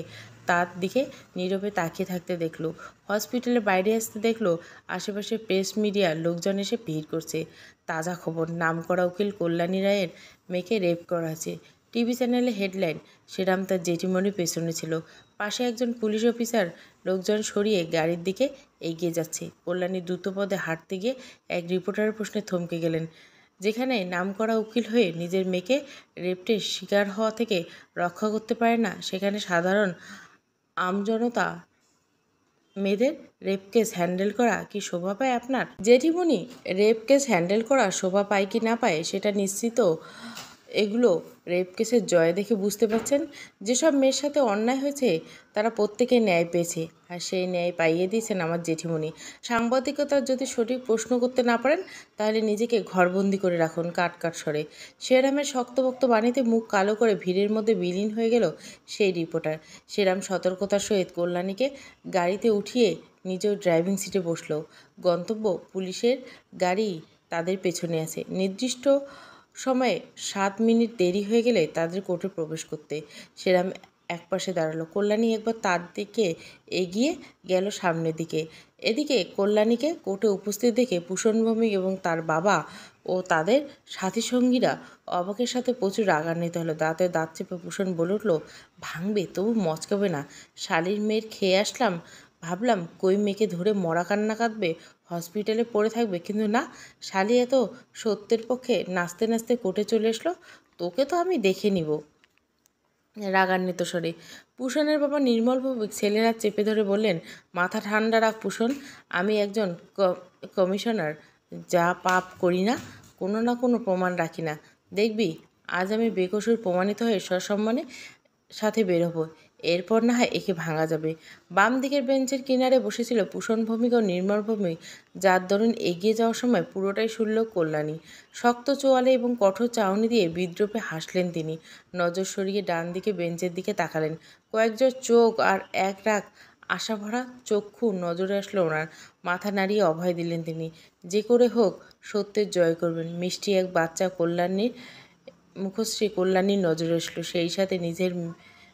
তার দিকে নীরবে তাকিয়ে থাকতে দেখলো। হসপিটালের বাইরে আসতে দেখলো আশেপাশে প্রেস মিডিয়া লোকজন এসে ভিড় করছে। তাজা খবর, নামকরা উকিল কল্যাণী রায়ের মেয়েকে রেপ করা আছে। টিভি চ্যানেলে হেডলাইন। সেরাম তার জেঠিমণির পেছনে ছিল। পাশে একজন পুলিশ অফিসার লোকজন সরিয়ে গাড়ির দিকে এগিয়ে যাচ্ছে। কল্যাণী দ্রুতপদে হাঁটতে গিয়ে এক রিপোর্টারের প্রশ্নে থমকে গেলেন। যেখানে নামকরা উকিল হয়ে নিজের মেয়েকে রেপটের শিকার হওয়া থেকে রক্ষা করতে পারে না, সেখানে সাধারণ আমজনতা মেয়েদের রেপ কেস হ্যান্ডেল করা কি শোভা পায় আপনার জেঠিমণি? রেপ কেস হ্যান্ডেল করা শোভা পায় কি না পায় সেটা নিশ্চিত এগুলো রেপ কেসের জয় দেখে বুঝতে পারছেন। যেসব মেয়ের সাথে অন্যায় হয়েছে তারা প্রত্যেকে ন্যায় পেয়েছে, আর সেই ন্যায় পাইয়ে দিয়েছেন আমার জেঠিমণি। সাংবাদিকতার যদি সঠিক প্রশ্ন করতে না পারেন তাহলে নিজেকে ঘরবন্দি করে রাখুন। কাট কাট স্বরে সেরামের শক্তপোক্ত বাণীতে মুখ কালো করে ভিড়ের মধ্যে বিলীন হয়ে গেল সেই রিপোর্টার। সেরাম সতর্কতার সহিত কল্যাণীকে গাড়িতে উঠিয়ে নিজেও ড্রাইভিং সিটে বসল। গন্তব্য পুলিশের গাড়ি তাদের পেছনে আছে। নির্দিষ্ট সময়ে 7 মিনিট দেরি হয়ে গেলে তাদের কোর্টে প্রবেশ করতে। সেরাম একপাশে দাঁড়ালো। কল্যাণী একবার তার দিকে এগিয়ে গেল সামনের দিকে। এদিকে কল্যাণীকে কোর্টে উপস্থিত দেখে ভূষণ ভৌমিক এবং তার বাবা ও তাদের সাথী সঙ্গীরা অবাকের সাথে প্রচুর রাগান্বিত হলো। দাঁতে দাঁত চেপে ভূষণ বলে উঠল, ভাঙবে তবু মচকাবে না। শালির মেয়ের খেয়ে আসলাম, ভাবলাম কই মেয়েকে ধরে মরা কান্না কাঁদবে, হসপিটালে পড়ে থাকবে, কিন্তু না, শালি এত সত্যের পক্ষে নাচতে নাচতে কোর্টে চলে এসলো। তোকে তো আমি দেখে নিব। রাগান্বিত স্বরে ভূষণের বাবা নির্মল ভৌমিক ছেলের হাত চেপে ধরে বললেন, মাথা ঠান্ডা রাখ ভূষণ, আমি একজন কমিশনার। যা পাপ করি না, কোনো না কোনো প্রমাণ রাখি না। দেখবি আজ আমি বেকসুর প্রমাণিত হয়ে সসম্মানে সাথে বেরোবো, এরপর না হয় একে ভাঙা যাবে। বাম দিকের বেঞ্চের কিনারে বসেছিল ভূষণ ভৌমিক ও নির্মল ভৌমিক, যার দরুন এগিয়ে যাওয়ার সময় পুরোটাই শুনল কল্যাণী। শক্ত চোয়ালে এবং কঠোর চাউনি দিয়ে বিদ্রূপে হাসলেন তিনি। নজর সরিয়ে ডান দিকে বেঞ্চের দিকে তাকালেন। কয়েকজন চোখ আর এক রাগ আশাভরা চক্ষু নজরে আসলো ওনার। মাথা নাড়িয়ে অভয় দিলেন তিনি। যে করে হোক সত্যের জয় করবেন। মিষ্টি এক বাচ্চা কল্যাণীর নজরে আসলো। সেই সাথে নিজের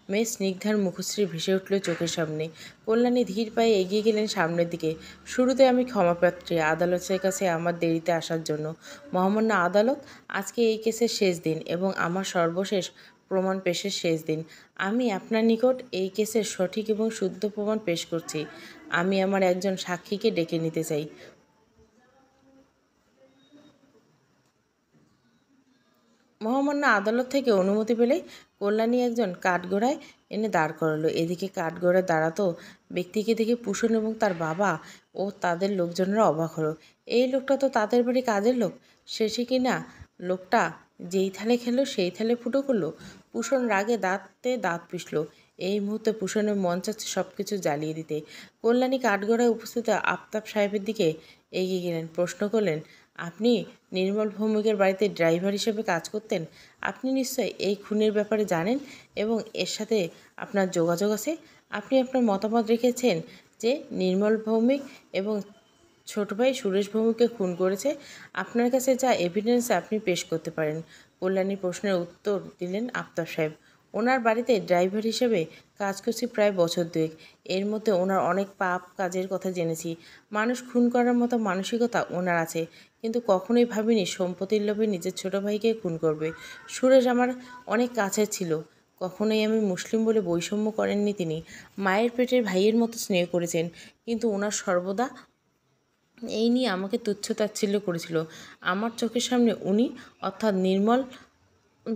মেয়ে স্নিগ্ধার মুখশ্রী ভেসে উঠল চোখের সামনে। কল্যাণী ধীর পায়ে এগিয়ে গেলেন সামনের দিকে। শুরুতে আমি ক্ষমাপ্রার্থী আদালতের কাছে আমার দেরিতে আসার জন্য। মহামান্য আদালত, আজকে এই কেসের শেষ দিন এবং আমার সর্বশেষ প্রমাণ পেশের শেষ দিন। আমি আপনার নিকট এই কেসের সঠিক এবং শুদ্ধ প্রমাণ পেশ করছি। আমি আমার একজন সাক্ষীকে ডেকে নিতে চাই। মহামান্য আদালত থেকে অনুমতি পেলে কল্যাণী একজন কাঠগড়ায় এনে দাঁড় করালো। এদিকে কাঠগড়ায় দাঁড়াতো ব্যক্তিকে দেখে ভূষণ এবং তার বাবা ও তাদের লোকজনেরা অবাক হলো। এই লোকটা তো তাদের বাড়ি কাজের লোক। শেষে কি না লোকটা যেই থালে খেলো সেই থালে ফুটো করলো। ভূষণ রাগে দাঁতে দাঁত পিষল। এই মুহূর্তে ভূষণের মন চাচ্ছে সব কিছু জ্বালিয়ে দিতে। কল্যাণী কাঠগড়ায় উপস্থিত আফতাব সাহেবের দিকে এগিয়ে গেলেন। প্রশ্ন করলেন, আপনি নির্মল ভৌমিকের বাড়িতে ড্রাইভার হিসেবে কাজ করতেন। আপনি নিশ্চয়ই এই খুনের ব্যাপারে জানেন এবং এর সাথে আপনার যোগাযোগ আছে। আপনি আপনার মতামত রেখেছেন যে নির্মল ভৌমিক এবং ছোট ভাই সুরেশ ভৌমিককে খুন করেছে। আপনার কাছে যা এভিডেন্স আপনি পেশ করতে পারেন। কল্যাণীর প্রশ্নের উত্তর দিলেন আফতাব সাহেব। ওনার বাড়িতে ড্রাইভার হিসেবে কাজ করছি প্রায় বছর দুয়েক। এর মধ্যে ওনার অনেক পাপ কাজের কথা জেনেছি। মানুষ খুন করার মতো মানসিকতা ওনার আছে, কিন্তু কখনোই ভাবিনি সম্পত্তির লোভে নিজের ছোট ভাইকে খুন করবে। সুরেশ আমার অনেক কাছের ছিল। কখনোই আমি মুসলিম বলে বৈষম্য করেননি তিনি। মায়ের পেটের ভাইয়ের মতো স্নেহ করেছেন, কিন্তু ওনার সর্বদা এই নিয়ে আমাকে তুচ্ছ-তাচ্ছিল্য করেছিল। আমার চোখের সামনে উনি অর্থাৎ নির্মল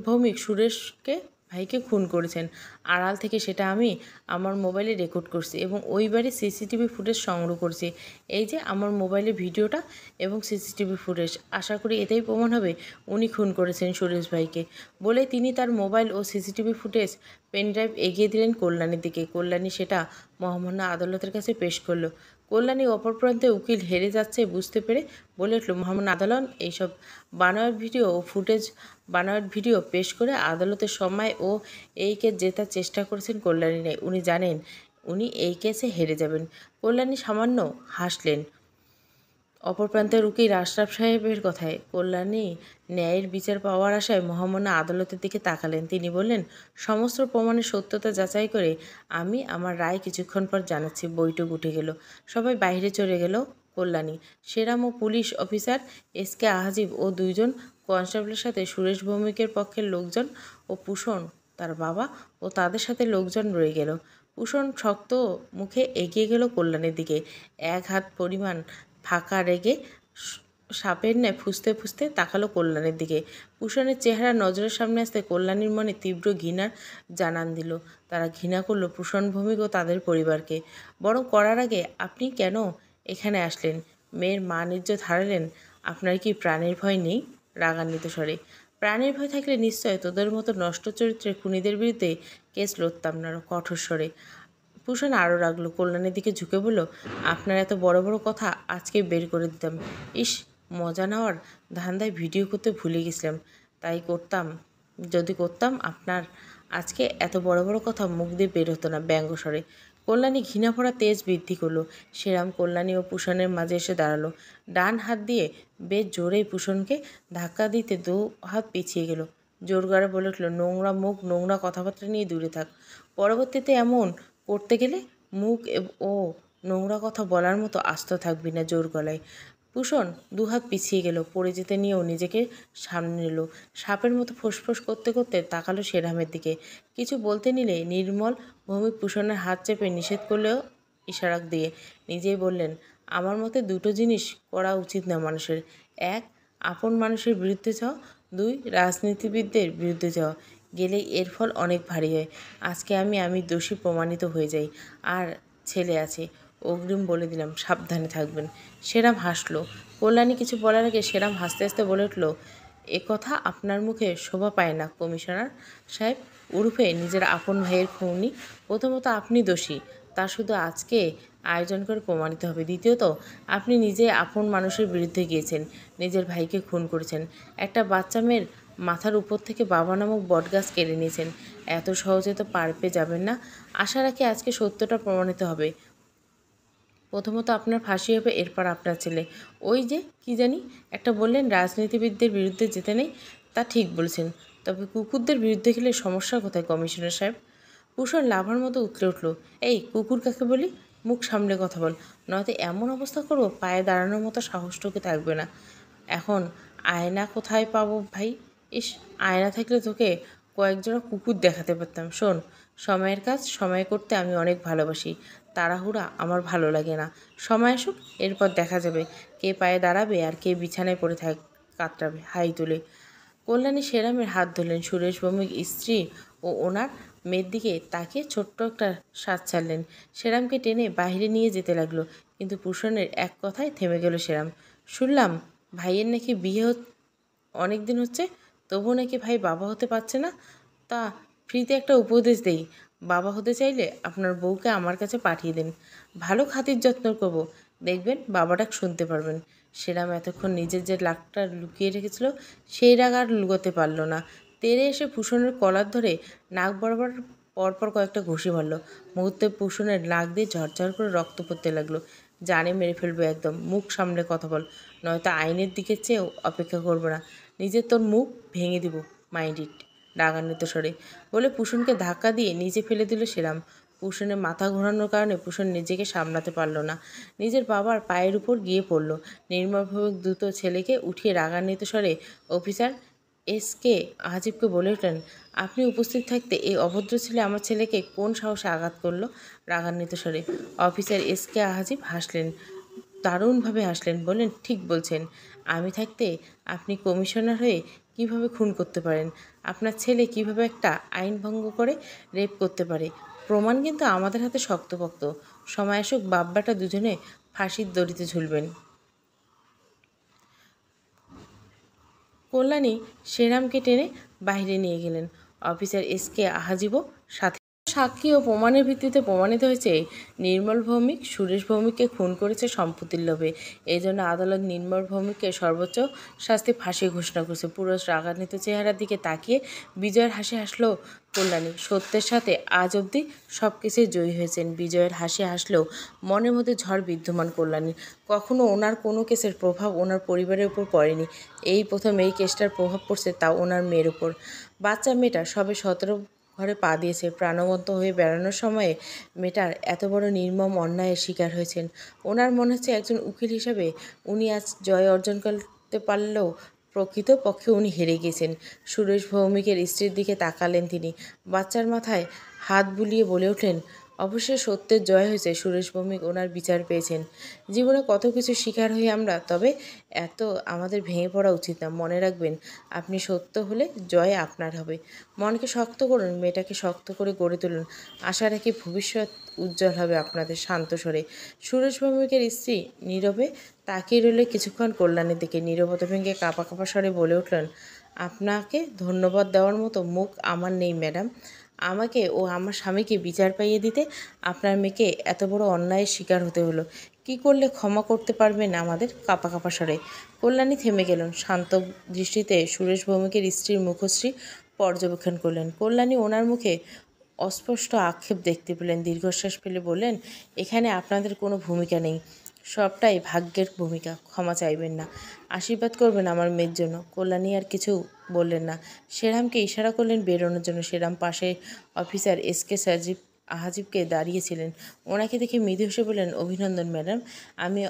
ভৌমিক সুরেশকে ভাইকে খুন করেছেন। আড়াল থেকে সেটা আমি আমার মোবাইলে রেকর্ড করছি এবং ওই বাড়ির সিসিটিভি ফুটেজ সংগ্রহ করছি। এই যে আমার মোবাইলে ভিডিওটা এবং সিসিটিভি ফুটেজ, আশা করি এতেই প্রমাণ হবে উনি খুন করেছেন সুরেশ ভাইকে। বলে তিনি তার মোবাইল ও সিসিটিভি ফুটেজ পেনড্রাইভ এগিয়ে দিলেন কল্যাণীর দিকে। কল্যাণী সেটা মহামান্য আদালতের কাছে পেশ করলো। কল্যাণী অপর প্রান্তে উকিল হেরে যাচ্ছে বুঝতে পেরে বলে উঠল, মহামান্য আদালত, এইসব বানোয়াট ভিডিও পেশ করে আদালতের সময় ও এই কেস জেতার চেষ্টা করেছেন কল্যাণী নেই। উনি জানেন উনি এই কেসে হেরে যাবেন। কল্যাণী সামান্য হাসলেন। অপর প্রান্তের উকিল আশরাফ সাহেবের কথায় কল্যাণী ন্যায়ের বিচার পাওয়ার আশায় মহামান্য আদালতের দিকে তাকালেন। তিনি বললেন, সমস্ত প্রমাণের সত্যতা যাচাই করে আমি আমার রায় কিছুক্ষণ পর জানাচ্ছি। বৈঠক উঠে গেল। সবাই বাইরে চলে গেল। কল্যাণী, সেরাম ও পুলিশ অফিসার এসকে আজিব ও দুইজন কনস্টেবলের সাথে সুরেশ ভৌমিকের পক্ষের লোকজন ও ভূষণ তার বাবা ও তাদের সাথে লোকজন রয়ে গেল। ভূষণ শক্ত মুখে এগিয়ে গেল কল্যাণীর দিকে। এক হাত পরিমাণ ফাঁকা রেগে সাপের ন্যায় ফুঁসতে ফুঁসতে তাকালো কল্যাণীর দিকে। ভূষণের চেহারা নজরের সামনে আসতে কল্যাণীর মনে তীব্র ঘৃণার জানান দিল। তারা ঘৃণা করল ভূষণ ভৌমিক ও তাদের পরিবারকে। বরং করার আগে, আপনি কেন এখানে আসলেন? মেয়ের মান ইজ্জত হারালেন। আপনার কি প্রাণের ভয় নেই? রাগান্বিত স্বরে। প্রাণের ভয় থাকলে নিশ্চয় তোদের মতো নষ্ট চরিত্রের খুনিদের বিরুদ্ধে কেস লড়তাম না। কঠোর স্বরে ভূষণ আরও রাগলো। কল্যাণের দিকে ঝুঁকে বলল, আপনার এত বড় বড় কথা আজকে বের করে দিতাম। ইস, মজা নেওয়ার ধান্দায় ভিডিও করতে ভুলে গেছিলাম। তাই করতাম, যদি করতাম আপনার আজকে এত বড় বড় কথা মুখ দিয়ে বের হতো না। ব্যঙ্গস্বরে কল্যাণী ঘৃণা ভরা তেজ বৃদ্ধি করলো। সেরাম কল্যাণী ও ভূষণের মাঝে এসে দাঁড়ালো। ডান হাত দিয়ে বেশ জোরেই ভূষণকে ধাক্কা দিতে দু হাত পিছিয়ে গেল। জোর গড়ে বলে উঠল, নোংরা মুখ, নোংরা কথাবার্তা নিয়ে দূরে থাক। পরবর্তীতে এমন করতে গেলে মুখ ও নোংরা কথা বলার মতো আস্ত থাকবি না। জোর গলায় ভূষণ দুহাত পিছিয়ে গেল। পড়ে যেতে নিয়েও নিজেকে সামনে নিল। সাপের মতো ফোঁসফোঁস করতে করতে তাকালো সেরামের দিকে। কিছু বলতে নিলে নির্মল ভৌমিক ভূষণের হাত চেপে নিষেধ করলেও ইশারা দিয়ে নিজেই বললেন, আমার মতে দুটো জিনিস করা উচিত না মানুষের। এক, আপন মানুষের বিরুদ্ধে যাওয়া। দুই, রাজনীতিবিদদের বিরুদ্ধে যাওয়া। গেলেই এর ফল অনেক ভারী হয়। আজকে আমি দোষী প্রমাণিত হয়ে যাই। আর ছেলে আছে, অগ্রিম বলে দিলাম, সাবধানে থাকবেন। সেরাম হাসলো। কল্যাণী কিছু বলার আগে সেরাম হাসতে হাসতে বলে উঠল, এ কথা আপনার মুখে শোভা পায় না কমিশনার সাহেব। উরুফে নিজের আপন ভাইয়ের খুনি। প্রথমত আপনি দোষী, তা শুধু আজকে আয়োজন করে প্রমাণিত হবে। দ্বিতীয়ত, আপনি নিজে আপন মানুষের বিরুদ্ধে গিয়েছেন, নিজের ভাইকে খুন করেছেন। একটা বাচ্চা মেয়ের মাথার উপর থেকে বাবা নামক বটগাছ কেড়ে নিয়েছেন। এত সহজে তো পার পেয়ে যাবেন না। আশা রাখি আজকে সত্যটা প্রমাণিত হবে। প্রথমত আপনার ফাঁসি হবে, এরপর আপনার ছেলে। ওই যে কি জানি একটা বললেন, রাজনীতিবিদদের বিরুদ্ধে যেতে নেই। তা ঠিক বলছেন, তবে কুকুরদের বিরুদ্ধে গেলে সমস্যা কোথায় কমিশনার সাহেব? ভূষণ লাভার মতো উতলে উঠল। এই কুকুর কাকে বলি? মুখ সামলে কথা বল, নয়তো এমন অবস্থা করবো পায়ে দাঁড়ানোর মতো সাহসটুকু থাকবে না। এখন আয়না কোথায় পাবো ভাই? ইস, আয়না থাকলে তোকে কয়েকজোড়া কুকুর দেখাতে পারতাম। শোন, সময়ের কাজ সময়ে করতে আমি অনেক ভালোবাসি। তাড়াহুড়া আমার ভালো লাগে না। সময় আসুক, এরপর দেখা যাবে কে পায়ে দাঁড়াবে আর কে বিছানায় পড়ে কাতরাবে হাই তুলে। কল্যাণী সেরামের হাত ধরলেন। সুরেশ ভৌমিক স্ত্রী ও ওনার মেয়ের দিকে তাকিয়ে ছোট্ট একটা শ্বাস ছাড়লেন। সেরামকে টেনে বাইরে নিয়ে যেতে লাগলো, কিন্তু ভূষণের এক কথায় থেমে গেল সেরাম। শুনলাম ভাইয়ের নাকি বিয়ে অনেক দিন হচ্ছে, তবুও নাকি ভাই বাবা হতে পারছে না। তা ফ্রিতে একটা উপদেশ দেই, বাবা হতে চাইলে আপনার বউকে আমার কাছে পাঠিয়ে দিন। ভালো খাতির যত্ন করব, দেখবেন বাবা ডাক শুনতে পারবেন। সেরাম এতক্ষণ নিজের যে রাগটা লুকিয়ে রেখেছিল সেই রাগ আর লুকোতে পারল না। তেড়ে এসে ভূষণের কলার ধরে নাক বরাবর পরপর কয়েকটা ঘুষি মারল। মুহূর্তে ভূষণের নাক দিয়ে ঝরঝর করে রক্ত পড়তে লাগলো। জানে মেরে ফেলবে একদম, মুখ সামলে কথা বল, নয়তো আইনের দিকে চেয়েও অপেক্ষা করবো না। নিজের তোর মুখ ভেঙে দিব, মাইন্ড ইট। রাগান্বিত স্বরে বলে কুসুমকে ধাক্কা দিয়ে নিচে ফেলে দিল সেরাম। কুসুমের মাথা ঘোরানোর কারণে কুসুম নিজেকে সামলাতে পারল না, নিজের বাবার পায়ের উপর গিয়ে পড়ল। নির্মলভাবে দ্রুত ছেলেকে উঠিয়ে রাগান্বিত স্বরে অফিসার এসকে আজিবকে বলে উঠলেন, আপনি উপস্থিত থাকতে এই অভদ্র ছেলে আমার ছেলেকে কোন সাহসে আঘাত করলো? রাগান্বিত স্বরে অফিসার এসকে আজিব হাসলেন, দারুণভাবে হাসলেন। বললেন, ঠিক বলছেন। আমি থাকতে আপনি কমিশনার হয়ে কিভাবে খুন করতে পারেন? আপনার ছেলে কিভাবে একটা আইন ভঙ্গ করে রেপ করতে পারে? প্রমাণ কিন্তু আমাদের হাতে শক্তপোক্ত। সময় আসুক, বাব্বাটা দুজনে ফাঁসির দড়িতে ঝুলবেন। কল্যাণী সেরামকে টেনে বাইরে নিয়ে গেলেন। অফিসার এসকে আহাজিবও সাথে। সাক্ষী ও প্রমাণের ভিত্তিতে প্রমাণিত হয়েছে নির্মল ভৌমিক সুরেশ ভৌমিককে খুন করেছে সম্পত্তির লোভে। এই জন্য আদালত নির্মল ভৌমিককে সর্বোচ্চ শাস্তি ফাঁসি ঘোষণা করেছে। পুরো রাগান্বিত চেহারার দিকে তাকিয়ে বিজয়ের হাসি হাসলো কল্যাণী। সত্যের সাথে আজ অবধি সব কেসে জয়ী হয়েছেন। বিজয়ের হাসি হাসলেও মনের মধ্যে ঝড় বিদ্যমান কল্যাণীর। কখনো ওনার কোনো কেসের প্রভাব ওনার পরিবারের উপর পড়েনি, এই প্রথম এই কেসটার প্রভাব পড়ছে, তাও ওনার মেয়ের উপর। বাচ্চা মেয়েটা সবে 17 ঘরে পা দিয়েছে। প্রাণবন্ত হয়ে বেড়ানোর সময়ে মেয়েটার এত বড় নির্মম অন্যায়ের শিকার হয়েছেন। ওনার মনে হচ্ছে একজন উকিল হিসাবে উনি আজ জয় অর্জন করতে পারলেও প্রকৃতপক্ষে উনি হেরে গেছেন। সুরেশ ভৌমিকের স্ত্রীর দিকে তাকালেন তিনি। বাচ্চার মাথায় হাত বুলিয়ে বলে উঠলেন, অবশ্যই সত্যের জয় হয়েছে। সুরেশ ভৌমিক ওনার বিচার পেয়েছেন। জীবনে কত কিছু শিকার হই আমরা, তবে এত আমাদের ভেঙে পড়া উচিত না। মনে রাখবেন, আপনি সত্য হলে জয় আপনার হবে। মনকে শক্ত করুন, মেয়েটাকে শক্ত করে গড়ে তুলুন। আশা রাখি ভবিষ্যৎ উজ্জ্বল হবে আপনাদের। শান্ত স্বরে সুরেশ ভৌমিকের স্ত্রী নীরবে তাকিয়ে রইল কিছুক্ষণ কল্যাণীর দিকে। নীরবতা ভেঙে কাঁপা কাঁপা স্বরে বলে উঠলেন, আপনাকে ধন্যবাদ দেওয়ার মতো মুখ আমার নেই ম্যাডাম। আমাকে ও আমার স্বামীকে বিচার পাইয়ে দিতে আপনার মেয়েকে এত বড় অন্যায়ের শিকার হতে হলো। কি করলে ক্ষমা করতে পারবেন আমাদের? কাঁপা কাঁপা স্বরে কল্যাণী থেমে গেলেন। শান্ত দৃষ্টিতে সুরেশ ভৌমিকের স্ত্রীর মুখশ্রী পর্যবেক্ষণ করলেন। কল্যাণী ওনার মুখে অস্পষ্ট আক্ষেপ দেখতে পেলেন। দীর্ঘশ্বাস ফেলে বললেন, এখানে আপনাদের কোনো ভূমিকা নেই, সবটাই ভাগ্যের ভূমিকা। ক্ষমা চাইবেন না, আশীর্বাদ করবেন আমার মেয়ের জন্য। কল্যাণী আর কিছু বললেন না, সেরামকে ইশারা করলেন বেরোনোর জন্য। সেরাম পাশে অফিসার এসকে আহাজিবকে দাঁড়িয়েছিলেন। ওনাকে দেখে মৃদু হেসে বললেন, অভিনন্দন ম্যাডাম। আমি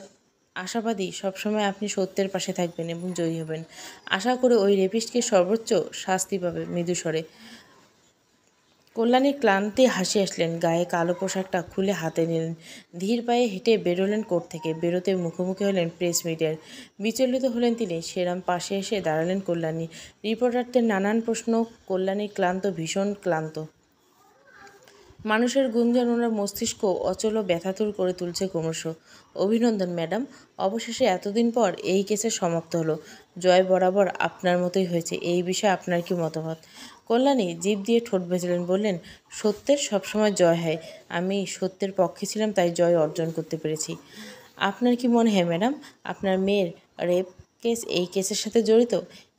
আশাবাদী সবসময় আপনি সত্যের পাশে থাকবেন এবং জয়ী হবেন। আশা করে ওই রেপিস্টকে সর্বোচ্চ শাস্তি পাবে। মৃদু স্বরে কল্যাণীর ক্লান্তি হাসি আসলেন। গায়ে কালো পোশাকটা খুলে হাতে নিলেন। ধীর পায়ে হেঁটে বেরোলেন কোর্ট থেকে। বেরোতে মুখোমুখি হলেন প্রেস মিডিয়ার। বিচলিত হলেন তিনি। সেরাম পাশে এসে দাঁড়ালেন কল্যাণী। রিপোর্টারদের নানান প্রশ্ন। কল্যাণী ক্লান্ত, ভীষণ ক্লান্ত। মানুষের গুঞ্জন ওনার মস্তিষ্ক অচল ও ব্যথাতুর করে তুলছে ক্রমশ। অভিনন্দন ম্যাডাম, অবশেষে এতদিন পর এই কেসের সমাপ্ত হলো। জয় বরাবর আপনার মতোই হয়েছে। এই বিষয়ে আপনার কি মতামত? কল্যাণী জিভ দিয়ে ঠোঁট ভেজলেন, বললেন, সত্যের সবসময় জয় হয়। আমি সত্যের পক্ষে ছিলাম, তাই জয় অর্জন করতে পেরেছি। আপনার কি মনে হয় ম্যাডাম, আপনার মেয়ের রেপ কেস এই কেসের সাথে জড়িত?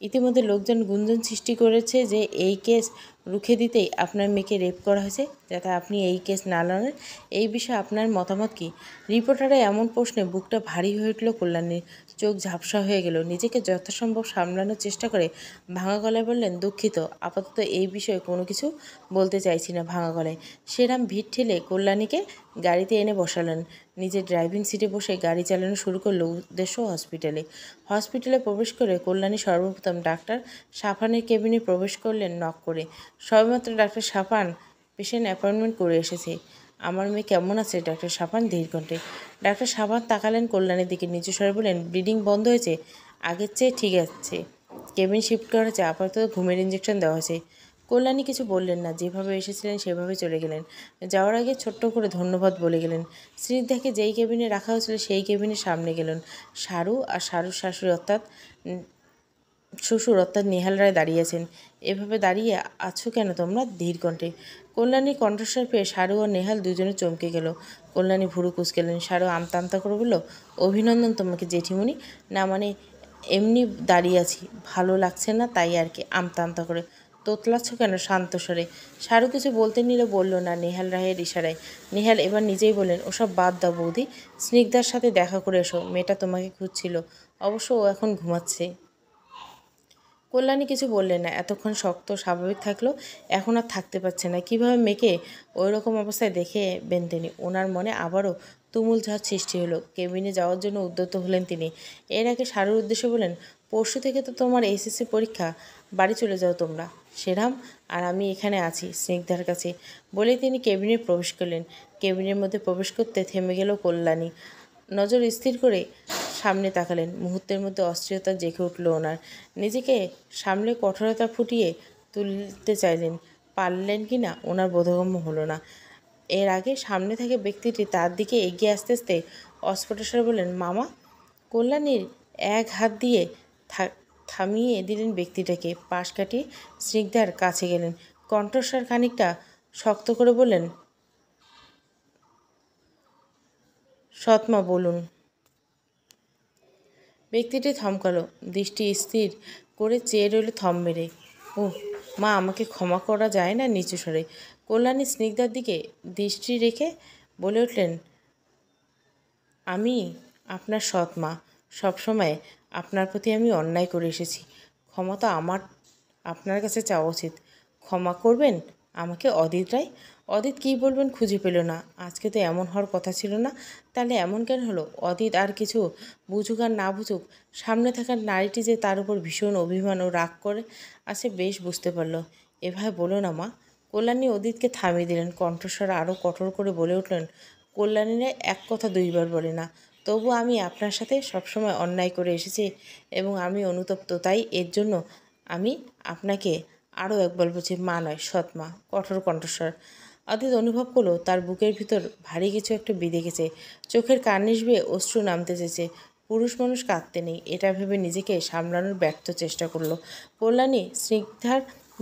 ইতিমধ্যে লোকজন গুঞ্জন সৃষ্টি করেছে যে এই কেস রুখে দিতেই আপনার মেয়েকে রেপ করা হয়েছে, যাতে আপনি এই কেস না লড়েন। এই বিষয়ে আপনার মতামত কী? রিপোর্টারের এমন প্রশ্নে বুকটা ভারী হয়ে উঠল কল্যাণীর। চোখ ঝাপসা হয়ে গেল। নিজেকে যথাসম্ভব সামলানোর চেষ্টা করে ভাঙা গলায় বললেন, দুঃখিত, আপাতত এই বিষয়ে কোনো কিছু বলতে চাইছি না। ভাঙা গলায় সেরাম ভিড় ঠেলে কল্যাণীকে গাড়িতে এনে বসালেন। নিজের ড্রাইভিং সিটে বসে গাড়ি চালানো শুরু করলো। উদ্দেশ্য হসপিটালে। হসপিটালে প্রবেশ করে কল্যাণী সর্বপ্রথম ডাক্তার সাফানের কেবিনে প্রবেশ করলেন নক করে। সবেমাত্র ডাক্তার সাফান পেশেন্ট অ্যাপয়েন্টমেন্ট করে এসেছে। আমার মেয়ে কেমন আছে? ডাক্তার সাফান ধীর কণ্ঠে। ডাক্তার সাফান তাকালেন কল্যাণীর দিকে, নিচু স্বরে বললেন, ব্লিডিং বন্ধ হয়েছে, আগের চেয়ে ঠিক আছে, কেবিন শিফট করা হয়েছে, আপাতত ঘুমের ইঞ্জেকশন দেওয়া হয়েছে। কল্যাণী কিছু বললেন না, যেভাবে এসেছিলেন সেভাবে চলে গেলেন। যাওয়ার আগে ছোট্ট করে ধন্যবাদ বলে গেলেন। স্নিগ্ধাকে যেই কেবিনে রাখা হয়েছিল সেই কেবিনের সামনে গেলেন। শারু আর শারুর শাশুড়ি শ্বশুর অর্থাৎ নেহাল রায় দাঁড়িয়েছেন। এভাবে দাঁড়িয়ে আছো কেন তোমরা? ধীর কণ্ঠে কল্যাণীর কণ্ঠস্বর পেয়ে শারু ও নেহাল দুজনে চমকে গেল। কল্যাণী ভুরু কুঁচকেলেন। শারু আমতা আমতা করে বলল, অভিনন্দন তোমাকে জেঠিমণি। না মানে এমনি দাঁড়িয়ে আছি, ভালো লাগছে না তাই আর কি। আমতা আমতা করে তোতলাচ্ছ কেন? শান্ত স্বরে। শারু কিছু বলতে নিলে বলল না নেহাল রায়ের ইশারায়। নেহাল এবার নিজেই বললেন, ওসব বাদ দাও বৌদি, স্নিগ্ধার সাথে দেখা করে এসো, মেয়েটা তোমাকে খুঁজছিল। অবশ্য ও এখন ঘুমাচ্ছে। কল্যাণী কিছু বললেন না। এতক্ষণ শক্ত স্বাভাবিক থাকলেও এখন আর থাকতে পারছে না। কীভাবে মেয়েকে ওই রকম অবস্থায় দেখবেন তিনি? ওনার মনে আবারও তুমুল ঝড় সৃষ্টি হলো। কেবিনে যাওয়ার জন্য উদ্যত হলেন তিনি। এর আগে শারুর উদ্দেশ্যে বলেন, পরশু থেকে তো তোমার এসএসসি পরীক্ষা, বাড়ি চলে যাও তোমরা, সেরাম, আর আমি এখানে আছি স্নিগ্ধার কাছে। বলেই তিনি কেবিনে প্রবেশ করলেন। কেবিনের মধ্যে প্রবেশ করতে থেমে গেল কল্যাণী। নজর স্থির করে সামনে তাকালেন। মুহূর্তের মধ্যে অস্থিরতা জেগে উঠল ওনার। নিজেকে সামলে কঠোরতা ফুটিয়ে তুলতে চাইলেন, পারলেন কি না ওনার বোধগম্য হলো না। এর আগে সামনে থেকে ব্যক্তিটি তার দিকে এগিয়ে আসতে আসতে অস্ফুটস্বরে বললেন, মামা। কল্যাণীর এক হাত দিয়ে থামিয়ে দিলেন ব্যক্তিটাকে। পাশ কাটিয়ে স্নিগ্ধার কাছে গেলেন। কণ্ঠস্বর খানিকটা শক্ত করে বললেন, সৎমা বলুন। ব্যক্তিটি থমকালো, দৃষ্টি স্থির করে চেয়ে রইল থম মেরে। ও মা, আমাকে ক্ষমা করা যায় না? নিচু স্বরে কল্যাণী স্নিগ্ধার দিকে দৃষ্টি রেখে বলে উঠলেন, আমি আপনার সৎ মা, সবসময় আপনার প্রতি আমি অন্যায় করে এসেছি। ক্ষমা তো আমার আপনার কাছে চাওয়া উচিত। ক্ষমা করবেন আমাকে। অদিত রায়? অদিত কী বলবেন খুঁজে পেল না। আজকে তো এমন হওয়ার কথা ছিল না, তাহলে এমন কেন হলো? অদিত আর কিছু বুঝুক আর না বুঝুক, সামনে থাকা নারীটি যে তার উপর ভীষণ অভিমান ও রাগ করে আছে বেশ বুঝতে পারল। এভাবে বলো না মা। কল্যাণী অদিতকে থামিয়ে দিলেন। কণ্ঠস্বর আরও কঠোর করে বলে উঠলেন, কল্যাণীরা এক কথা দুইবার বলে না, তবু আমি আপনার সাথে সবসময় অন্যায় করে এসেছি এবং আমি অনুতপ্ত। তাই এর জন্য আমি আপনাকে আরও একবার বলছি, মা নয়, সৎ মা। কঠোর কণ্ঠস্বর। অদিত অনুভব করলো তার বুকের ভিতর ভারী কিছু একটা বিঁধে গেছে। চোখের কার্নিশ বেয়ে অশ্রু নামতে চেয়েছে। পুরুষ মানুষ কাঁদতে নেই, এটা ভেবে নিজেকে সামলানোর ব্যর্থ চেষ্টা করলো। কল্যাণী স্নিগ্ধার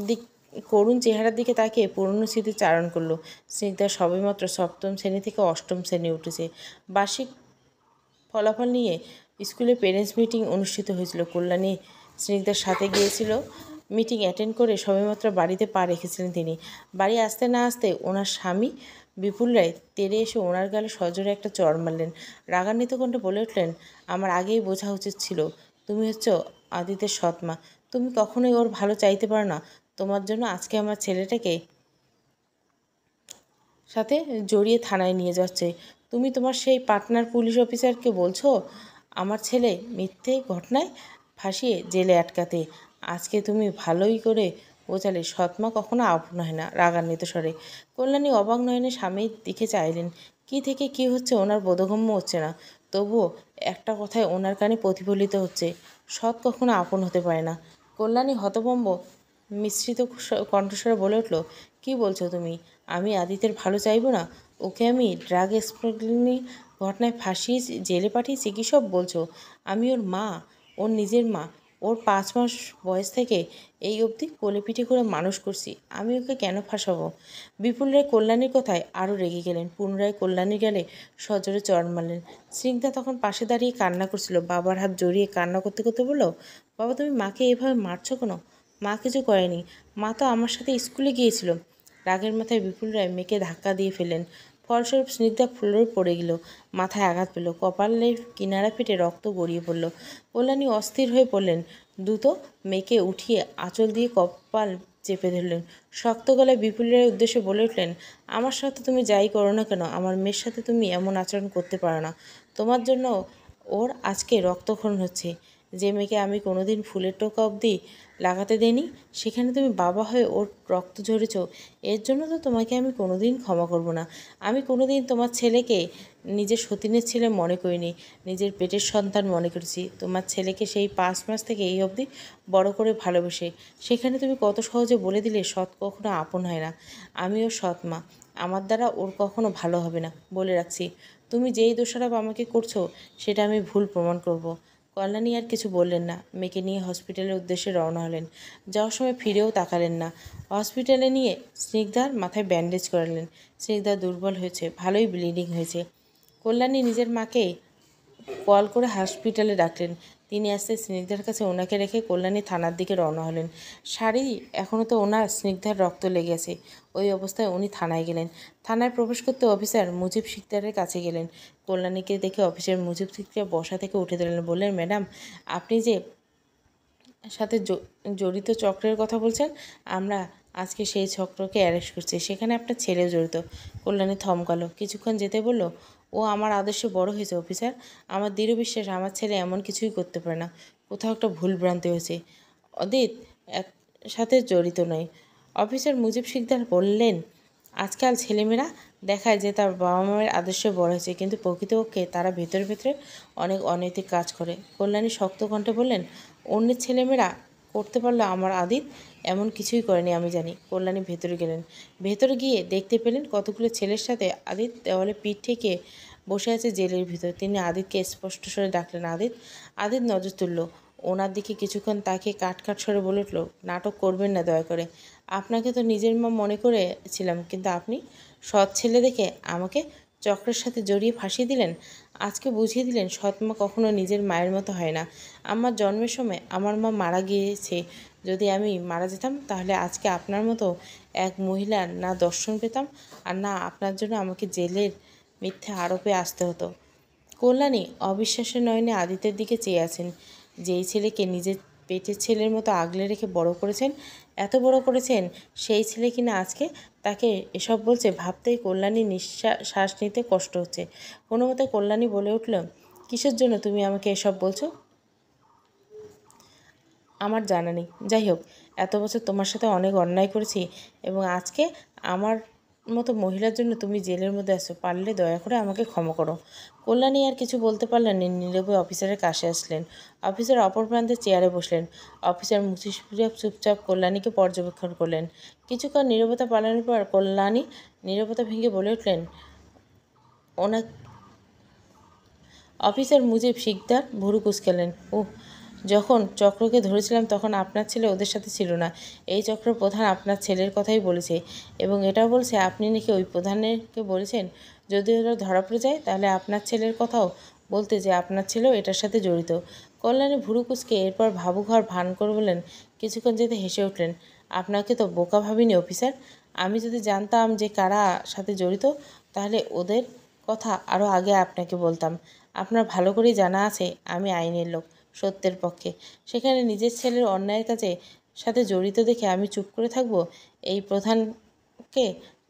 দিক করুণ চেহারার দিকে তাকিয়ে পুরনো স্মৃতি চারণ করলো। স্নিগ্ধা সবেমাত্র সপ্তম শ্রেণী থেকে অষ্টম শ্রেণী উঠেছে। বার্ষিক ফলাফল নিয়ে স্কুলে পেরেন্টস মিটিং অনুষ্ঠিত হয়েছিল। কল্যাণী স্নিগ্ধার সাথে গিয়েছিল। মিটিং অ্যাটেন্ড করে সবেমাত্র বাড়িতে পা রেখেছিলেন তিনি। বাড়ি আসতে না আসতে ওনার স্বামী বিপুল রায় তেড়ে এসে ওনার গালে সজোরে একটা চড় মারলেন। রাগান্বিত কণ্ঠে বলে উঠলেন, আমার আগেই বোঝা উচিত ছিল তুমি হচ্ছ আদিতের সৎ মা। তুমি কখনোই ওর ভালো চাইতে পারো না। তোমার জন্য আজকে আমার ছেলেটাকে সাথে জড়িয়ে থানায় নিয়ে যাচ্ছে। তুমি তোমার সেই পার্টনার পুলিশ অফিসারকে বলছো আমার ছেলে মিথ্যে ঘটনায় ফাঁসিয়ে জেলে আটকাতে। আজকে তুমি ভালোই করে বোঝালে সৎমা কখনো আপন হয় না। রাগান্বিত স্বরে কল্যাণী অবাক নয়নে স্বামীর দিকে চাইলেন। কি থেকে কি হচ্ছে ওনার বোধগম্য হচ্ছে না, তবুও একটা কথায় ওনার কানে প্রতিফলিত হচ্ছে, সৎ কখনো আপন হতে পারে না। কল্যাণী হতভম্ব মিশ্রিত কণ্ঠস্বরে বলে উঠল, কী বলছো তুমি? আমি আদিতের ভালো চাইব না? ওকে আমি ড্রাগ স্মাগলিং ঘটনায় ফাঁসিয়ে জেলে পাঠিয়েছি? কী সব বলছো? আমি ওর মা, ওর নিজের মা। ওর 5 মাস বয়স থেকে এই অবধি কোলে পিঠে করে মানুষ করছি, আমি ওকে কেন ফাঁসাবো? বিপুল রায় কল্যাণীর কথায় আরও রেগে গেলেন। পুনরায় কল্যাণী গেলে সজোরে চড় মারলেন। স্নিগ্ধা তখন পাশে দাঁড়িয়ে কান্না করছিল। বাবার হাত জড়িয়ে কান্না করতে করতে বলল, বাবা তুমি মাকে এভাবে মারছো কেন? মা কিছু করেনি, মা তো আমার সাথে স্কুলে গিয়েছিল। রাগের মাথায় বিপুল রায় মেয়েকে ধাক্কা দিয়ে ফেলেন। ফলস্বরূপ স্নিগ্ধা ফ্লোরে পড়ে গেল, মাথায় আঘাত পেল, কপালের কিনারা ফেটে রক্ত গড়িয়ে পড়ল। কল্যাণী অস্থির হয়ে পড়লেন। দ্রুত মেয়েকে উঠিয়ে আঁচল দিয়ে কপাল চেপে ধরলেন। শক্ত গলায় বিপুল রায়ের উদ্দেশ্যে বলে উঠলেন, আমার সাথে তুমি যাই করো না কেন, আমার মেয়ের সাথে তুমি এমন আচরণ করতে পারো না। তোমার জন্য ওর আজকে রক্তক্ষরণ হচ্ছে। যে মেয়েকে আমি কোনোদিন ফুলের টোকা অবধি লাগাতে দেইনি, সেখানে তুমি বাবা হয়ে ওর রক্ত ঝরেছ। এর জন্য তো তোমাকে আমি কোনোদিন ক্ষমা করব না। আমি কোনোদিন তোমার ছেলেকে নিজের সতীনের ছেলে মনে করিনি, নিজের পেটের সন্তান মনে করেছি। তোমার ছেলেকে সেই 5 মাস থেকে এই অবধি বড় করে ভালোবেসে, সেখানে তুমি কত সহজে বলে দিলে সৎ কখনো আপন হয় না। আমিও সৎ মা, আমার দ্বারা ওর কখনো ভালো হবে না, বলে রাখছি। তুমি যেই দোষারোপ আমাকে করছো সেটা আমি ভুল প্রমাণ করব। কল্যাণী আর কিছু বললেন না। মেয়েকে নিয়ে হসপিটালের উদ্দেশ্যে রওনা হলেন। যাওয়ার সময় ফিরেও তাকালেন না। হসপিটালে নিয়ে স্নিগ্ধার মাথায় ব্যান্ডেজ করালেন। স্নিগ্ধা দুর্বল হয়েছে, ভালোই ব্লিডিং হয়েছে। কল্যাণী নিজের মাকে কল করে হসপিটালে ডাকলেন। তিনি আসতে স্নিগ্ধার কাছে ওনাকে রেখে কল্যাণী থানার দিকে রওনা হলেন। শাড়ি এখনও তো ওনার স্নিগ্ধার রক্ত লেগেছে। ওই অবস্থায় উনি থানায় গেলেন। থানায় প্রবেশ করতে অফিসার মুজিব শিকদারের কাছে গেলেন। কল্যাণীকে দেখে অফিসার মুজিব শিকদার বসা থেকে উঠে দাঁড়ালেন। বললেন, ম্যাডাম, আপনি যে সাথে জড়িত চক্রের কথা বলছেন, আমরা আজকে সেই চক্রকে অ্যারেস্ট করছি। সেখানে আপনার ছেলেও জড়িত। কল্যাণী থমকালো, কিছুক্ষণ যেতে বলল, ও আমার আদর্শে বড় হয়েছে অফিসার। আমার দৃঢ় বিশ্বাস আমার ছেলে এমন কিছুই করতে পারে না। কোথাও একটা ভুলভ্রান্তি হয়েছে। অদিত এক সাথে জড়িত নয়। অফিসার মুজিব শিকদার বললেন, আজকাল ছেলেমেয়েরা দেখায় যে তার বাবা মায়ের আদর্শে বড় হয়েছে, কিন্তু প্রকৃতপক্ষে তারা ভেতরে ভেতরে অনেক অনৈতিক কাজ করে। কল্যাণী শক্ত কণ্ঠে বললেন, অন্যের ছেলেমেয়েরা করতে পারলো, আমার আদিত এমন কিছুই করেনি আমি জানি। কল্যাণী ভেতরে গেলেন। ভেতরে গিয়ে দেখতে পেলেন কতগুলো ছেলের সাথে আদিত দেওয়ালে পিঠ থেকে বসে আছে জেলের ভিতর। তিনি আদিতকে স্পষ্ট স্বরে ডাকলেন, আদিত। আদিত নজর তুলল। ওনার দিকে কিছুক্ষণ তাকে কাট কাট স্বরে বলে উঠল, নাটক করবেন না দয়া করে। আপনাকে তো নিজের মা মনে করেছিলাম, কিন্তু আপনি সৎ ছেলে দেখে আমাকে চক্রের সাথে জড়িয়ে ফাঁসিয়ে দিলেন। আজকে বুঝিয়ে দিলেন সৎ মা কখনো নিজের মায়ের মতো হয় না। আমার জন্মের সময় আমার মা মারা গিয়েছে। যদি আমি মারা যেতাম তাহলে আজকে আপনার মতো এক মহিলার না দর্শন পেতাম, আর না আপনার জন্য আমাকে জেলের মিথ্যে আরোপে আসতে হতো। কল্যাণী অবিশ্বাসের নয়নে আদিত্যের দিকে চেয়ে আছেন। যেই ছেলেকে নিজের পেটের ছেলের মতো আগলে রেখে বড় করেছেন, এত বড় করেছেন, সেই ছেলে কিনা আজকে তাকে এসব বলছে। ভাবতেই কল্যাণী শ্বাস নিতে কষ্ট হচ্ছে। কোনো মতে কল্যাণী বলে উঠল, কিসের জন্য তুমি আমাকে এসব বলছো আমার জানা নেই। যাই হোক, এত বছর তোমার সাথে অনেক অন্যায় করেছি, এবং আজকে আমার মতো মহিলার জন্য তুমি জেলের মধ্যে আছো। পারলে দয়া করে আমাকে ক্ষমা করো। কল্যাণী আর কিছু বলতে পারলেন না। নীরবে অফিসারের কাছে আসলেন। অফিসার অপর প্রান্তে চেয়ারে বসলেন। অফিসার মুচিব চুপচাপ কল্যাণীকে পর্যবেক্ষণ করলেন। কিছুক্ষণ নীরবতা পালনের পর কল্যাণী নীরবতা ভেঙে বলে উঠলেন, ওনা অফিসার মুজিব শিকদার ভুরু কুঁচকালেন। ওহ, যখন চক্রকে ধরেছিলাম তখন আপনার ছেলে ওদের সাথে ছিল না। এই চক্র প্রধান আপনার ছেলের কথাই বলেছে, এবং এটাও বলছে আপনি নাকি ওই প্রধানকে বলেছেন যদি ওরা ধরা পড়ে যায় তাহলে আপনার ছেলের কথাও বলতে, যে আপনার ছেলেও এটার সাথে জড়িত। কল্যাণী ভুরু কুঁচকে এরপর ভাবুঘর ভান করে বললেন, কিছুক্ষণ যেতে হেসে উঠলেন, আপনাকে তো বোকা ভাবিনি অফিসার। আমি যদি জানতাম যে কারা সাথে জড়িত, তাহলে ওদের কথা আরও আগে আপনাকে বলতাম। আপনার ভালো করেই জানা আছে আমি আইনের লোক, সত্যের পক্ষে। সেখানে নিজের ছেলের অন্যায়ের কাজে সাথে জড়িত দেখে আমি চুপ করে থাকব? এই প্রধানকে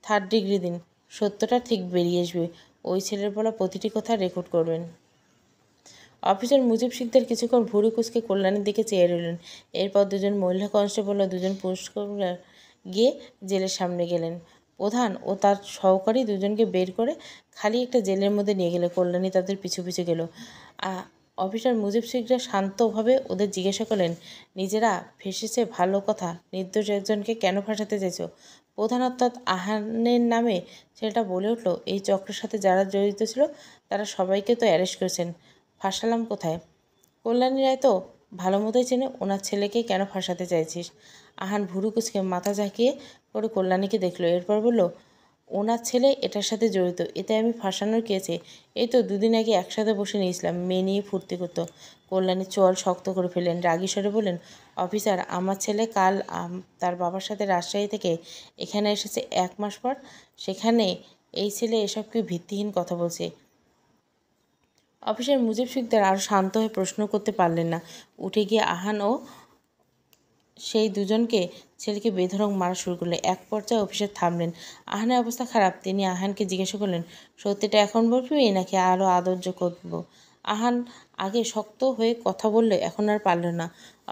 3rd ডিগ্রি দিন, সত্যটা ঠিক বেরিয়ে আসবে। ওই ছেলের বলা প্রতিটি কথা রেকর্ড করবেন। অফিসার মুজিব শিকদার কিছুক্ষণ ভুরু কুঁচকে কল্যাণের দিকে চেয়ে রইলেন। এরপর দুজন মহিলা কনস্টেবল ও দুজন পুরুষ গিয়ে জেলের সামনে গেলেন। প্রধান ও তার সহকারী দুজনকে বের করে খালি একটা জেলের মধ্যে নিয়ে গেলে কল্যাণী তাদের পিছু পিছু গেল। অফিসার মুজিব শিকদার শান্তভাবে ওদের জিজ্ঞাসা করলেন, নিজেরা ফেসেছে ভালো কথা, নির্দোষ একজনকে কেন ফাঁসাতে চাইছো? প্রধান অর্থাৎ আহানের নামে ছেলেটা বলে উঠল, এই চক্রের সাথে যারা জড়িত ছিল তারা সবাইকে তো অ্যারেস্ট করেছেন, ফাঁসালাম কোথায়? কল্যাণী রায় তো ভালো মতোই চেনে, ওনার ছেলেকে কেন ফাঁসাতে চাইছিস? আহান ভুরু কুচকে মাথা ঝাঁকিয়ে করে কল্যাণীকে দেখলো, এরপর বলল, ওনার ছেলে এটার সাথে জড়িত, এতে আমি ফাঁসানোর কে আছে? এই তো দুদিন আগে একসাথে বসে নিয়েছিলাম, মেয়ে নিয়ে ফুর্তি করতো। কল্যাণী চোয়াল শক্ত করে ফেললেন, রাগী স্বরে বললেন, অফিসার, আমার ছেলে কাল তার বাবার সাথে রাজশাহী থেকে এখানে এসেছে 1 মাস পর। সেখানে এই ছেলে এসবকে ভিত্তিহীন কথা বলছে। অফিসার মুজিব শিকদার আরও শান্ত হয়ে প্রশ্ন করতে পারলেন না। উঠে গিয়ে আহান ও সেই দুজনকে ছেলেকে বেধড়ক মারা শুরু করলে। এক পর্যায়ে অফিসার থামলেন। আহানের অবস্থা খারাপ। তিনি আহানকে জিজ্ঞাসা করলেন, সত্যিটা এখন বলবি নাকি আরও আদর্য করব? আহান আগে শক্ত হয়ে কথা বললে, এখন আর পারল না।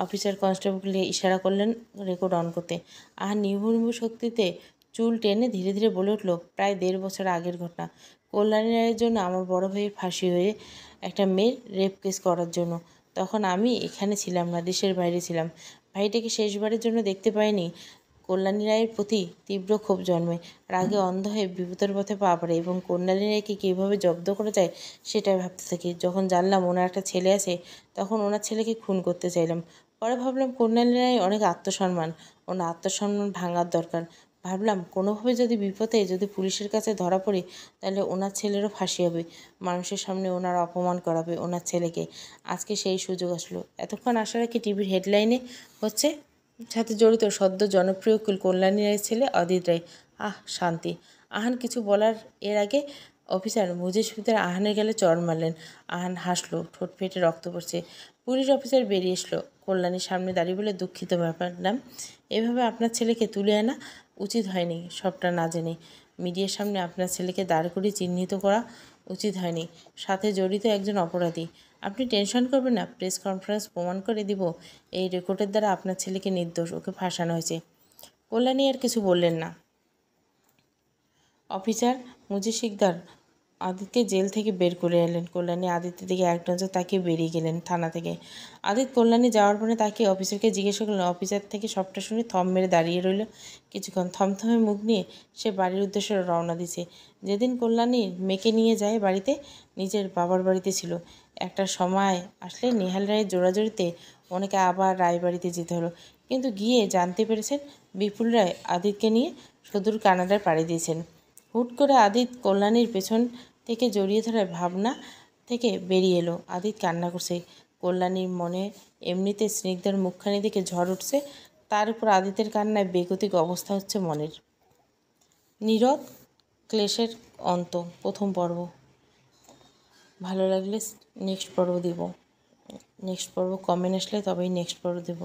অফিসার কনস্টেবলকে ইশারা করলেন রেকর্ড অন করতে। আহান নির্ভুল শক্তিতে চুল টেনে ধীরে ধীরে বলে উঠল, প্রায় 1.5 বছর আগের ঘটনা। কল্যাণী রায়ের জন্য আমার বড় ভাইয়ের ফাঁসি হয়ে একটা মেয়ের রেপ কেস করার জন্য। তখন আমি এখানে ছিলাম না, দেশের বাইরে ছিলাম। ভাইটাকে শেষবারের জন্য দেখতে পাইনি। কল্যাণী রায়ের প্রতি তীব্র ক্ষোভ জন্মে। রাগে অন্ধ হয়ে বিপদের পথে পা পড়ে এবং কল্যাণী রায়কে কীভাবে জব্দ করা যায় সেটাই ভাবতে থাকি। যখন জানলাম ওনার একটা ছেলে আছে, তখন ওনার ছেলেকে খুন করতে চাইলাম। পরে ভাবলাম কল্যাণী রায় অনেক আত্মসম্মান, ওনার আত্মসম্মান ভাঙার দরকার। ভাবলাম কোনোভাবে যদি বিপদে যদি পুলিশের কাছে ধরা পড়ি, তাহলে ওনার ছেলেরও ফাঁসি হবে। মানুষের সামনে ওনার অপমান করাবে ওনার ছেলেকে। আজকে সেই সুযোগ আসলো। এতক্ষণ আশা রাখি টিভির হেডলাইনে হচ্ছে সাথে জড়িত সদ্য জনপ্রিয় উকিল কল্যাণী রায়ের ছেলে অদিত রায়। আহ, শান্তি। আহান কিছু বলার এর আগে অফিসার মুজিব শিকদার আহানের গেলে চড় মারলেন। আহান হাসলো, ঠোঁট ফেটে রক্ত পড়ছে। পুলিশ অফিসার বেরিয়ে এসলো। কল্যাণীর সামনে দাঁড়িয়ে বলে, দুঃখিত ম্যাডাম, এভাবে আপনার ছেলেকে তুলে আনা উচিত হয়নি। সবটা না জেনে মিডিয়ার সামনে আপনার ছেলেকে দাঁড় করিয়ে চিহ্নিত করা উচিত হয়নি। সাথে জড়িত একজন অপরাধী। আপনি টেনশন করবেন না, প্রেস কনফারেন্স প্রমাণ করে দিব এই রেকর্ডের দ্বারা আপনার ছেলেকে নির্দোষ, ওকে ফাঁসানো হয়েছে। কল্যাণী আর কিছু বললেন না। অফিসার মুজিব শিকদার আদিতকে জেল থেকে বের করে এলেন। কল্যাণী আদিত্যের দিকে এক নজর তাকিয়ে বেরিয়ে গেলেন থানা থেকে। আদিত কল্যাণী যাওয়ার পরে তাকিয়ে অফিসারকে জিজ্ঞাসা করলেন। অফিসার থেকে সবটা শুনে থম মেরে দাঁড়িয়ে রইল কিছুক্ষণ। থমথমে মুখ নিয়ে সে বাড়ির উদ্দেশ্যে রওনা দিছে। যেদিন কল্যাণীর মেয়েকে নিয়ে যায় বাড়িতে, নিজের বাবার বাড়িতে ছিল। একটা সময় আসলে নেহাল রায়ের জোড়াজড়িতে অনেকে আবার রায়বাড়িতে যেতে হলো। কিন্তু গিয়ে জানতে পেরেছেন বিপুল রায় আদিতকে নিয়ে সুদূর কানাডায় পাড়ি দিয়েছেন। হুট করে আদিত কল্যাণীর পেছন থেকে জড়িয়ে ধরার ভাবনা থেকে বেরিয়ে এলো। আদিত কান্না করছে। কল্যাণীর মনে এমনিতে স্নিগ্ধার মুখখানি দেখে ঝড় উঠছে, তার উপর আদিতের কান্নায় বেগতিক অবস্থা হচ্ছে মনের। নীরব ক্লেশের অন্ত, প্রথম পর্ব। ভালো লাগলে নেক্সট পর্ব দিব। নেক্সট পর্ব কমেন্ট আসলে তবেই নেক্সট পর্ব দেব।